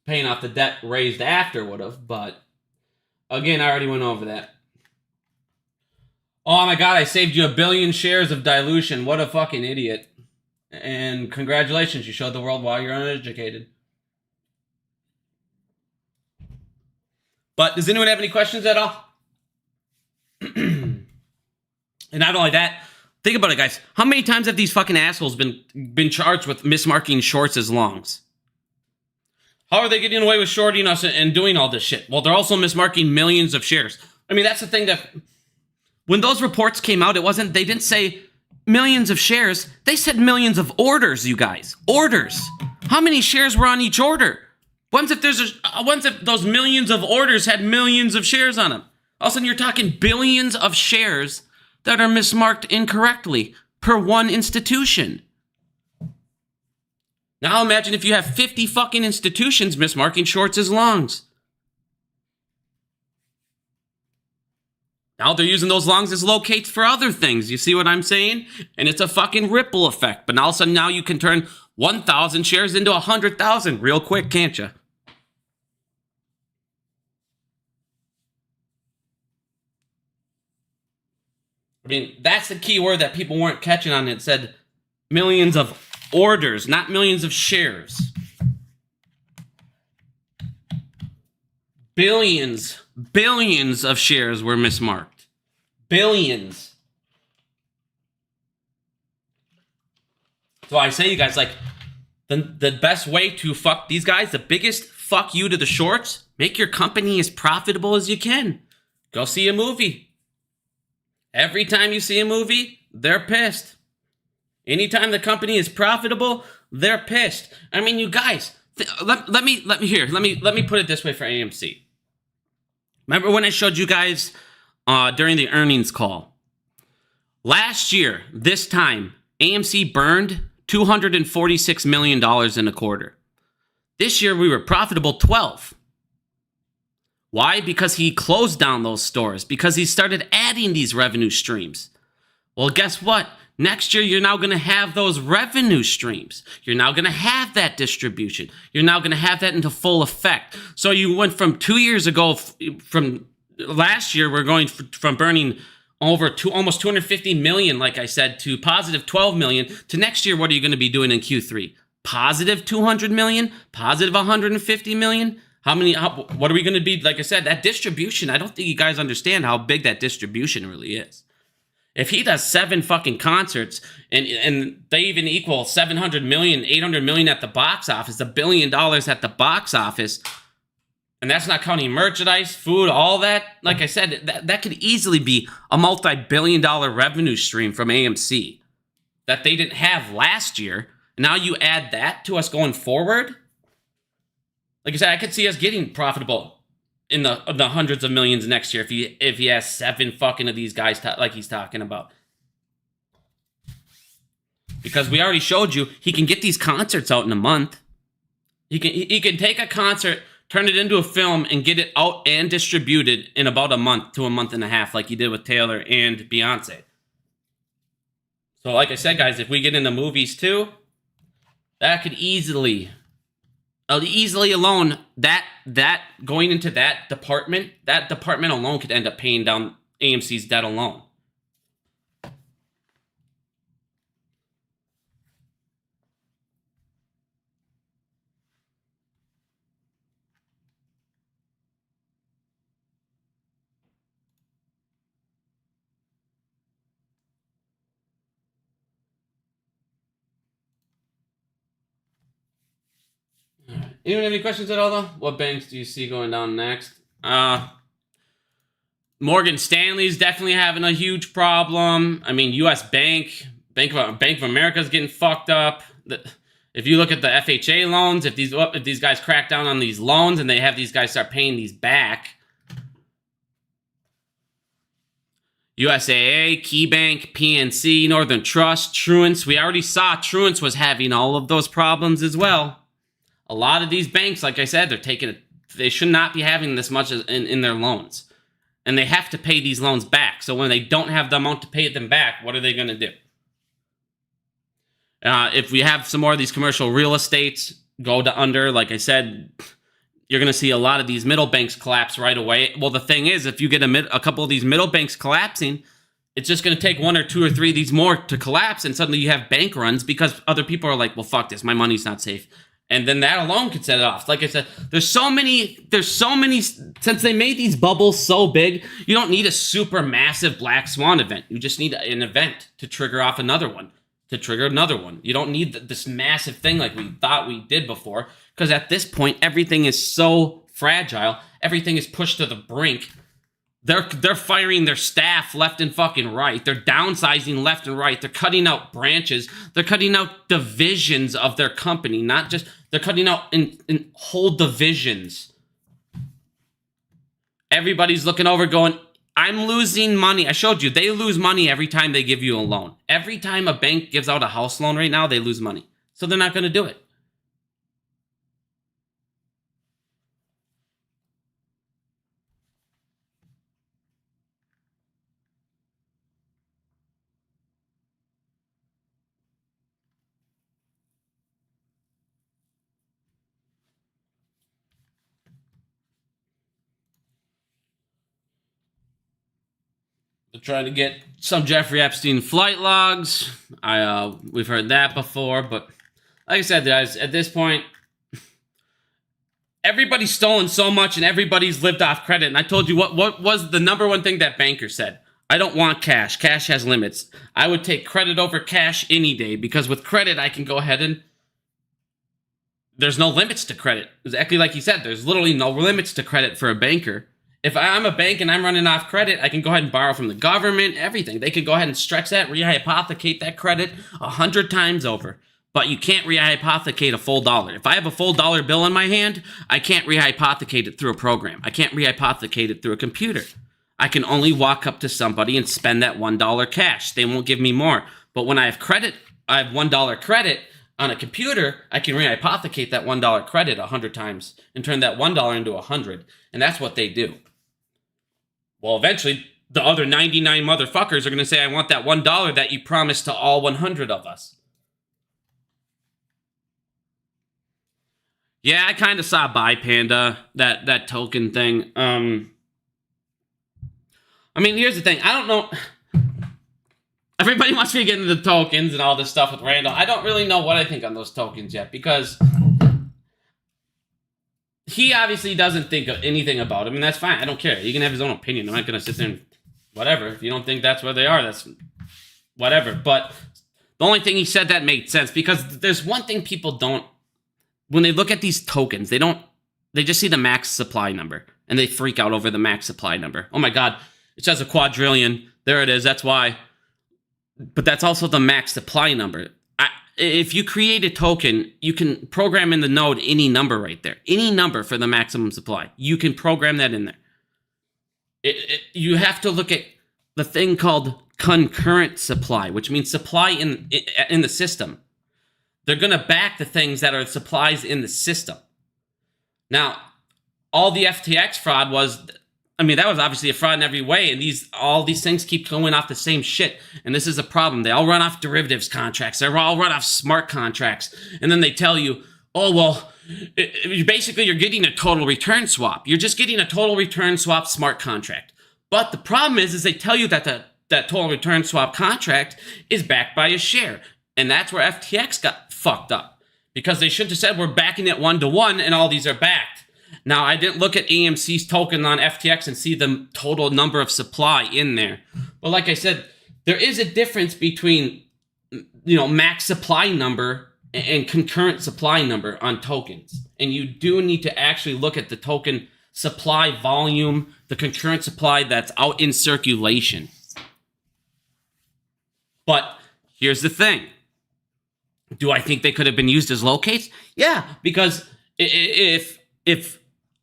Paying off the debt raised after would have, but again, I already went over that. Oh my God, I saved you 1 billion shares of dilution. What a fucking idiot. And congratulations, you showed the world why you're uneducated. But does anyone have any questions at all? And not only that, think about it, guys. How many times have these fucking assholes been charged with mismarking shorts as longs? How are they getting away with shorting us and doing all this shit? Well, they're also mismarking millions of shares. I mean, that's the thing that when those reports came out, they didn't say millions of shares. They said millions of orders, you guys. Orders. How many shares were on each order? Once if those millions of orders had millions of shares on them. All of a sudden, you're talking billions of shares that are mismarked incorrectly per one institution. Now imagine if you have 50 fucking institutions mismarking shorts as longs. Now they're using those longs as locates for other things. You see what I'm saying? And it's a fucking ripple effect. But all of a sudden now you can turn 1,000 shares into 100,000 real quick, can't you? I mean, that's the key word that people weren't catching on. It said millions of orders, not millions of shares. Billions of shares were mismarked. Billions. So I say, you guys, like, the best way to fuck these guys, the biggest fuck you to the shorts, make your company as profitable as you can. Go see a movie. Every time you see a movie, they're pissed. Anytime the company is profitable, they're pissed. I mean, you guys, let me put it this way for AMC. Remember when I showed you guys during the earnings call? Last year, this time, AMC burned $246 million in a quarter. This year, we were profitable 12. Why? Because he closed down those stores. Because he started adding these revenue streams. Well, guess what? Next year, you're now going to have those revenue streams. You're now going to have that distribution. You're now going to have that into full effect. So you went from 2 years ago, from last year, we're going from burning over almost 250 million, like I said, to positive 12 million. To next year, what are you going to be doing in Q3? Positive 200 million? Positive 150 million? What are we going to be? Like I said, that distribution, I don't think you guys understand how big that distribution really is. If he does 7 fucking concerts and they even equal 700 million, 800 million at the box office, $1 billion at the box office, and that's not counting merchandise, food, all that, like I said, that could easily be a multi-billion-dollar revenue stream from AMC that they didn't have last year. Now you add that to us going forward. Like I said, I could see us getting profitable in the hundreds of millions next year if he has 7 fucking of these guys like he's talking about. Because we already showed you he can get these concerts out in a month. He can take a concert, turn it into a film, and get it out and distributed in about a month to a month and a half, like he did with Taylor and Beyonce. So like I said, guys, if we get into movies too, that could easily alone, that going into that department alone could end up paying down AMC's debt alone. Anyone have any questions at all, though? What banks do you see going down next? Morgan Stanley's definitely having a huge problem. I mean, U.S. Bank of America is getting fucked up. If you look at the FHA loans, if these guys crack down on these loans and they have these guys start paying these back, USAA, KeyBank, PNC, Northern Trust, Truance. We already saw Truance was having all of those problems as well. A lot of these banks, like I said, they should not be having this much in their loans. And they have to pay these loans back. So when they don't have the amount to pay them back, what are they going to do? If we have some more of these commercial real estates go to under, like I said, you're going to see a lot of these middle banks collapse right away. Well, the thing is, if you get a couple of these middle banks collapsing, it's just going to take 1 or 2 or 3 of these more to collapse. And suddenly you have bank runs because other people are like, well, fuck this. My money's not safe. And then that alone could set it off. Like I said, there's so many, since they made these bubbles so big, you don't need a super massive black swan event. You just need an event to trigger off another one, You don't need this massive thing like we thought we did before, because at this point, everything is so fragile. Everything is pushed to the brink. They're firing their staff left and fucking right. They're downsizing left and right. They're cutting out branches. They're cutting out divisions of their company. They're cutting out in whole divisions. Everybody's looking over going, I'm losing money. I showed you, they lose money every time they give you a loan. Every time a bank gives out a house loan right now, they lose money. So they're not going to do it. They're trying to get some Jeffrey Epstein flight logs. We've heard that before, but like I said, guys, at this point, everybody's stolen so much and everybody's lived off credit. And I told you what was the number one thing that banker said? I don't want cash. Cash has limits. I would take credit over cash any day because with credit, I can go ahead and there's no limits to credit. Exactly like you said, there's literally no limits to credit for a banker. If I'm a bank and I'm running off credit, I can go ahead and borrow from the government, everything. They can go ahead and stretch that, rehypothecate that credit 100 times over. But you can't rehypothecate a full dollar. If I have a full dollar bill in my hand, I can't rehypothecate it through a program. I can't rehypothecate it through a computer. I can only walk up to somebody and spend that $1 cash. They won't give me more. But when I have credit, I have $1 credit on a computer, I can rehypothecate that $1 credit 100 times and turn that $1 into 100. And that's what they do. Well, eventually, the other 99 motherfuckers are going to say, I want that $1 that you promised to all 100 of us. Yeah, I kind of saw Buy Panda, that token thing. I mean, here's the thing. I don't know. Everybody wants me to get into the tokens and all this stuff with Randall. I don't really know what I think on those tokens yet because he obviously doesn't think of anything about him, and that's fine. I don't care. He can have his own opinion. I'm not going to sit there and whatever. If you don't think that's where they are, that's whatever. But the only thing he said that made sense because there's one thing people don't, when they look at these tokens, they just see the max supply number and they freak out over the max supply number. Oh my God, it says a quadrillion. There it is. That's why. But that's also the max supply number. If you create a token, you can program in the node any number right there. Any number for the maximum supply. You can program that in there. You have to look at the thing called concurrent supply, which means supply in the system. They're going to back the things that are supplies in the system. Now, all the FTX fraud was, I mean, that was obviously a fraud in every way, and all these things keep going off the same shit, and this is a problem. They all run off derivatives contracts. They all run off smart contracts, and then they tell you, oh, well, basically you're getting a total return swap. You're just getting a total return swap smart contract. But the problem is they tell you that that total return swap contract is backed by a share, and that's where FTX got fucked up, because they should have said we're backing it 1-to-1, and all these are backed. Now, I didn't look at AMC's token on FTX and see the total number of supply in there. But like I said, there is a difference between, max supply number and concurrent supply number on tokens. And you do need to actually look at the token supply volume, the concurrent supply that's out in circulation. But here's the thing. Do I think they could have been used as locates? Yeah, because if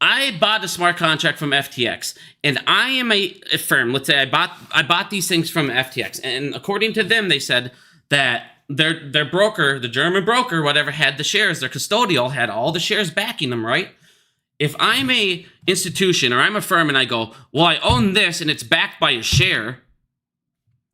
I bought a smart contract from FTX and I am a firm, let's say I bought these things from FTX, and according to them, they said that their broker, the German broker, whatever, had the shares, their custodial had all the shares backing them, right? If I'm a institution or I'm a firm and I go, well, I own this and it's backed by a share,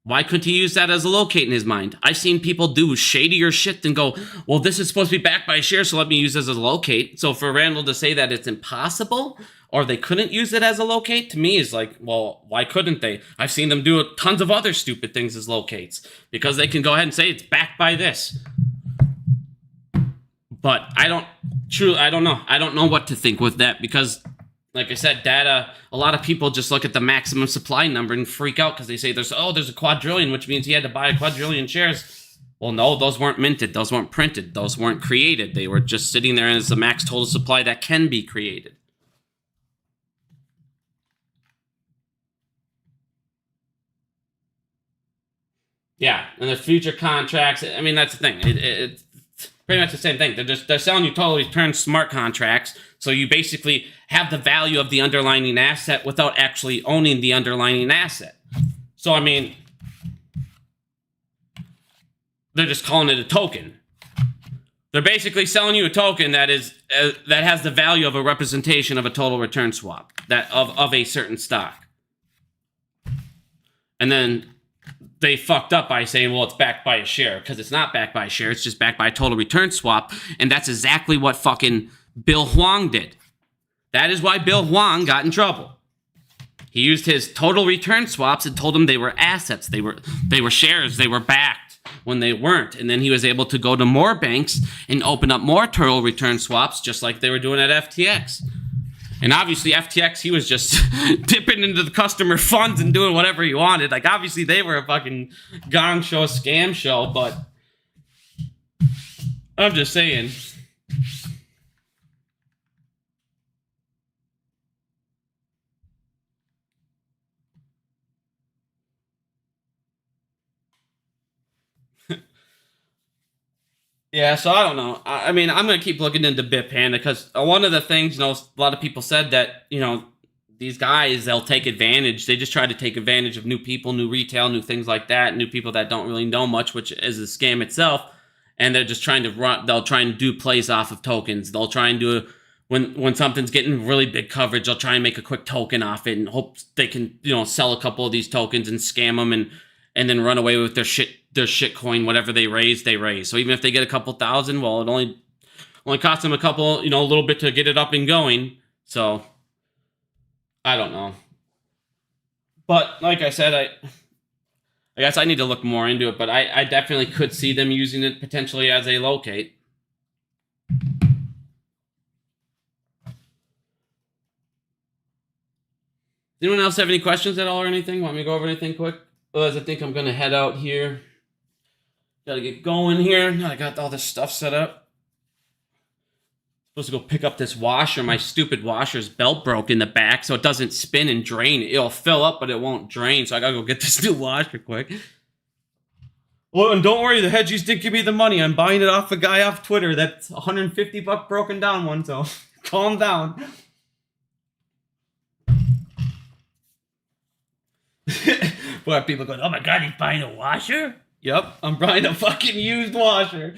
why couldn't he use that as a locate in his mind? I've seen people do shadier shit than go, well, this is supposed to be backed by a share, so let me use this as a locate. So for Randall to say that it's impossible or they couldn't use it as a locate, to me is like, well, why couldn't they? I've seen them do tons of other stupid things as locates because they can go ahead and say it's backed by this. But I don't know. I don't know what to think with that because, like I said, data, a lot of people just look at the maximum supply number and freak out because they say there's a quadrillion, which means he had to buy a quadrillion shares. Well, no, those weren't minted. Those weren't printed. Those weren't created. They were just sitting there as the max total supply that can be created. Yeah, and the future contracts, I mean, that's the thing. It's pretty much the same thing. They're selling you total return smart contracts, so you basically have the value of the underlying asset without actually owning the underlying asset. So, I mean, they're just calling it a token. They're basically selling you a token that has the value of a representation of a total return swap of a certain stock. And then they fucked up by saying, well, it's backed by a share, because it's not backed by a share. It's just backed by a total return swap. And that's exactly what fucking Bill Hwang did. That is why Bill Hwang got in trouble. He used his total return swaps and told them they were assets. They were shares. They were backed when they weren't. And then he was able to go to more banks and open up more total return swaps, just like they were doing at FTX. And obviously, FTX, he was just dipping into the customer funds and doing whatever he wanted. Like, obviously, they were a fucking gong show, scam show, but I'm just saying. Yeah, so I don't know. I mean, I'm going to keep looking into Bitpanda because one of the things, a lot of people said that, these guys, they'll take advantage. They just try to take advantage of new people, new retail, new things like that, new people that don't really know much, which is a scam itself. And they're just trying to they'll try and do plays off of tokens. They'll try and do when something's getting really big coverage, they'll try and make a quick token off it and hope they can, sell a couple of these tokens and scam them and then run away with their shit coin, whatever they raise. So even if they get a couple thousand, well, it only costs them a couple, a little bit to get it up and going. So I don't know. But like I said, I guess I need to look more into it, but I definitely could see them using it potentially as a locate. Anyone else have any questions at all or anything? Want me to go over anything quick? Otherwise, I think I'm going to head out here. Got to get going here. I got all this stuff set up. Supposed to go pick up this washer. My stupid washer's belt broke in the back, so it doesn't spin and drain. It'll fill up, but it won't drain, so I got to go get this new washer quick. Well, and don't worry, the hedgies did give me the money. I'm buying it off a guy off Twitter. That's $150 broken down one, so calm down. Where people going, oh my god, he's buying a washer? Yep, I'm buying a fucking used washer.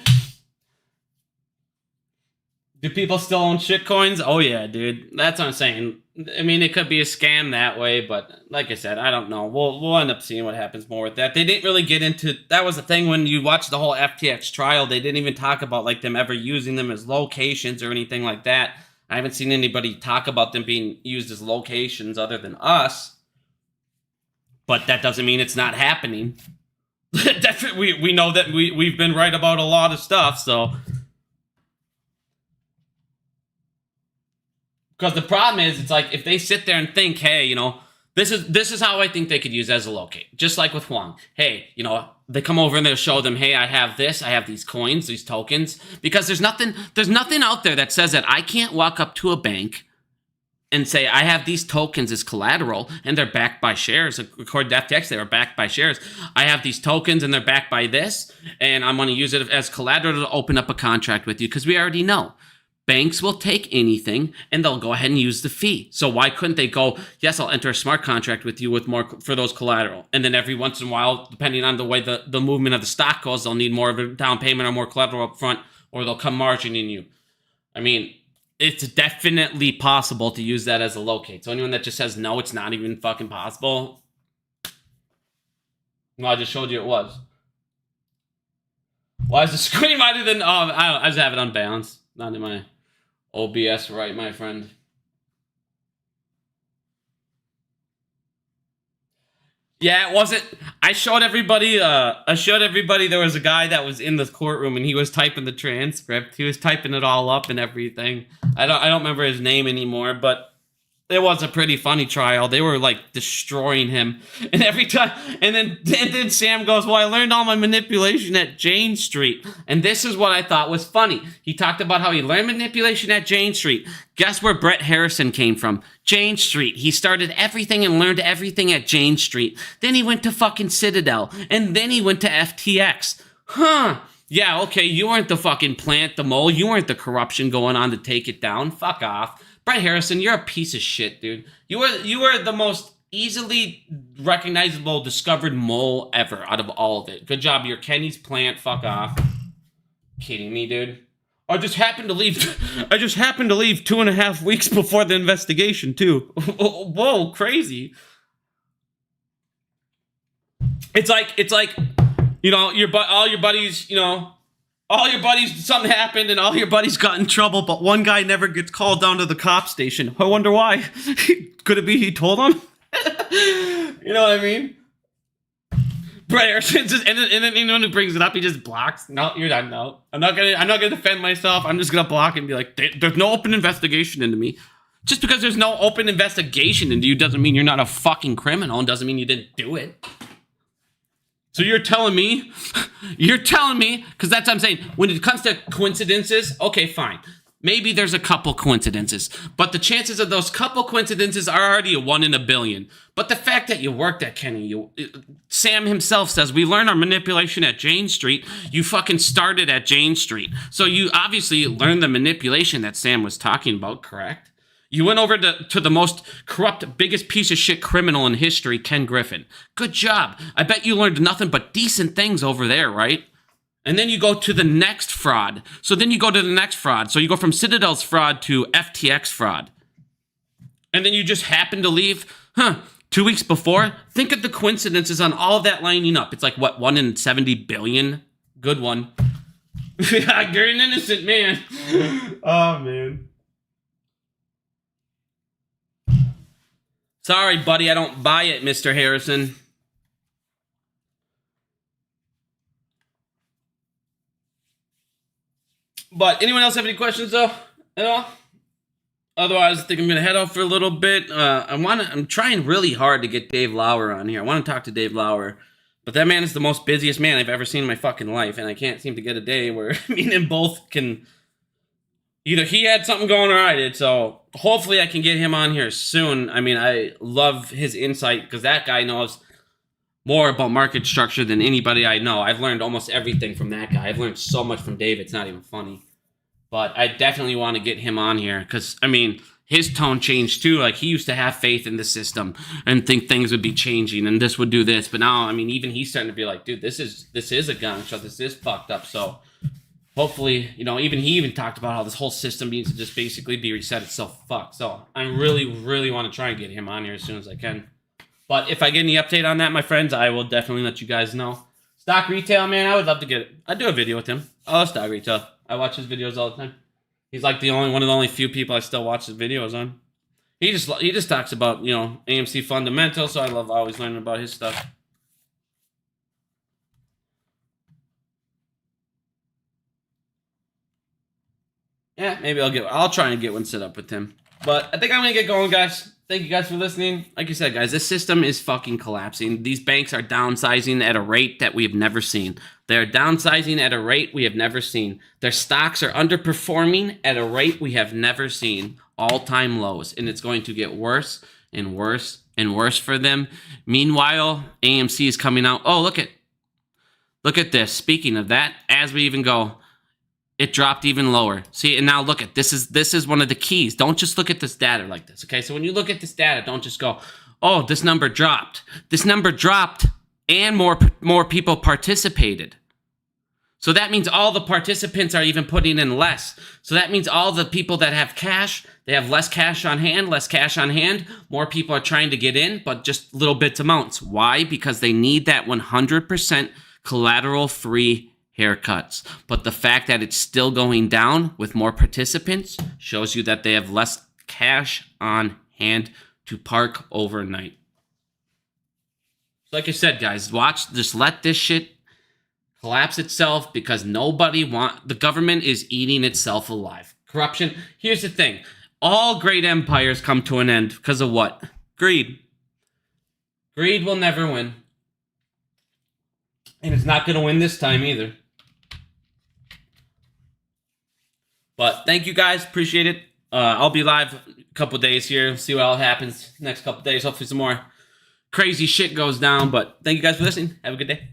Do people still own shitcoins? Oh yeah, dude. That's what I'm saying. I mean, it could be a scam that way, but like I said, I don't know. We'll end up seeing what happens more with that. They didn't really get into... That was the thing when you watch the whole FTX trial. They didn't even talk about like them ever using them as locations or anything like that. I haven't seen anybody talk about them being used as locations other than us. But that doesn't mean it's not happening. we know that we've been right about a lot of stuff, so... Because the problem is, it's like, if they sit there and think, hey, this is how I think they could use as a locate. Just like with Huang. Hey, they come over and they'll show them, hey, I have this, I have these coins, these tokens. Because there's nothing out there that says that I can't walk up to a bank and say, I have these tokens as collateral, and they're backed by shares. According to FTX, they were backed by shares. I have these tokens, and they're backed by this, and I'm going to use it as collateral to open up a contract with you, because we already know. Banks will take anything, and they'll go ahead and use the fee. So why couldn't they go, yes, I'll enter a smart contract with you with more for those collateral. And then every once in a while, depending on the way the movement of the stock goes, they'll need more of a down payment or more collateral up front, or they'll come margining you. I mean... It's definitely possible to use that as a locate. So anyone that just says, no, it's not even fucking possible. Well, I just showed you it was. Why is the screen wider than... Oh, I just have it unbalanced. Not in my OBS right, my friend. Yeah, it wasn't... I showed everybody there was a guy that was in the courtroom and he was typing the transcript. He was typing it all up and everything. I don't remember his name anymore, but it was a pretty funny trial. They were like destroying him. And every time and then Sam goes, well, I learned all my manipulation at Jane Street. And this is what I thought was funny. He talked about how he learned manipulation at Jane Street. Guess where Brett Harrison came from? Jane Street. He started everything and learned everything at Jane Street. Then he went to fucking Citadel. And then he went to FTX. Huh. Yeah, okay, you weren't the fucking plant, the mole. You weren't the corruption going on to take it down. Fuck off. Brett Harrison, you're a piece of shit, dude. You were the most easily recognizable discovered mole ever out of all of it. Good job. You're Kenny's plant. Fuck off. Kidding me, dude? I just happened to leave 2.5 weeks before the investigation, too. Whoa, crazy. It's like, all your buddies, all your buddies, something happened and all your buddies got in trouble, but one guy never gets called down to the cop station. I wonder why. Could it be he told them? You know what I mean? Right, and then anyone who brings it up, he just blocks. No, you're done. No, I'm not gonna defend myself. I'm just gonna block and be like, there's no open investigation into me. Just because there's no open investigation into you doesn't mean you're not a fucking criminal, and doesn't mean you didn't do it. So you're telling me, because that's what I'm saying. When it comes to coincidences, okay, fine. Maybe there's a couple coincidences, but the chances of those couple coincidences are already a 1 in a billion. But the fact that you worked at Kenny, Sam himself says, we learned our manipulation at Jane Street. You fucking started at Jane Street. So you obviously learned the manipulation that Sam was talking about, correct? You went over to the most corrupt, biggest piece of shit criminal in history, Ken Griffin. Good job. I bet you learned nothing but decent things over there, right? And then you go to the next fraud. So then you go to the next fraud. So you go from Citadel's fraud to FTX fraud. And then you just happen to leave, 2 weeks before? Think of the coincidences on all of that lining up. It's like, what, 1 in 70 billion? Good one. You're an innocent man. Oh, man. Sorry, buddy, I don't buy it, Mr. Harrison. But anyone else have any questions, though, at all? Otherwise, I think I'm going to head off for a little bit. I'm trying really hard to get Dave Lauer on here. I want to talk to Dave Lauer. But that man is the most busiest man I've ever seen in my fucking life. And I can't seem to get a day where me and him both can... Either he had something going or I did. So hopefully I can get him on here soon. I mean, I love his insight because that guy knows more about market structure than anybody I know. I've learned almost everything from that guy. I've learned so much from Dave, it's not even funny. But I definitely want to get him on here because, I mean, his tone changed too. Like, he used to have faith in the system and think things would be changing and this would do this. But now, I mean, even he's starting to be like, dude, this is a gun show. This is fucked up. So hopefully, he even talked about how this whole system needs to just basically be reset. It's so fucked. So I really, really want to try and get him on here as soon as I can. But if I get any update on that, my friends, I will definitely let you guys know. Stock retail, man, I would love to get it. I'd do a video with him. I love stock retail. I watch his videos all the time. He's like one of the only few people I still watch his videos on. He just talks about, AMC fundamentals, so I love always learning about his stuff. Yeah, maybe I'll try and get one set up with him. But I think I'm going to get going, guys. Thank you guys for listening. Like you said, guys, this system is fucking collapsing. These banks are downsizing at a rate that we have never seen. They're downsizing at a rate we have never seen. Their stocks are underperforming at a rate we have never seen. All-time lows. And it's going to get worse and worse and worse for them. Meanwhile, AMC is coming out. Oh, look at this. Speaking of that, as we even go, it dropped even lower. See, and now look at this is one of the keys. Don't just look at this data like this, okay? So when you look at this data, don't just go, oh, this number dropped. This number dropped and more people participated. So that means all the participants are even putting in less. So that means all the people that have cash, they have less cash on hand. More people are trying to get in, but just little bits amounts. Why? Because they need that 100% collateral-free haircuts. But the fact that it's still going down with more participants shows you that they have less cash on hand to park overnight. So like I said, guys, just let this shit collapse itself because the government is eating itself alive. Corruption. Here's the thing. All great empires come to an end because of what? Greed. Greed will never win. And it's not going to win this time either. But thank you guys. Appreciate it. I'll be live a couple days here. See what all happens next couple days. Hopefully some more crazy shit goes down. But thank you guys for listening. Have a good day.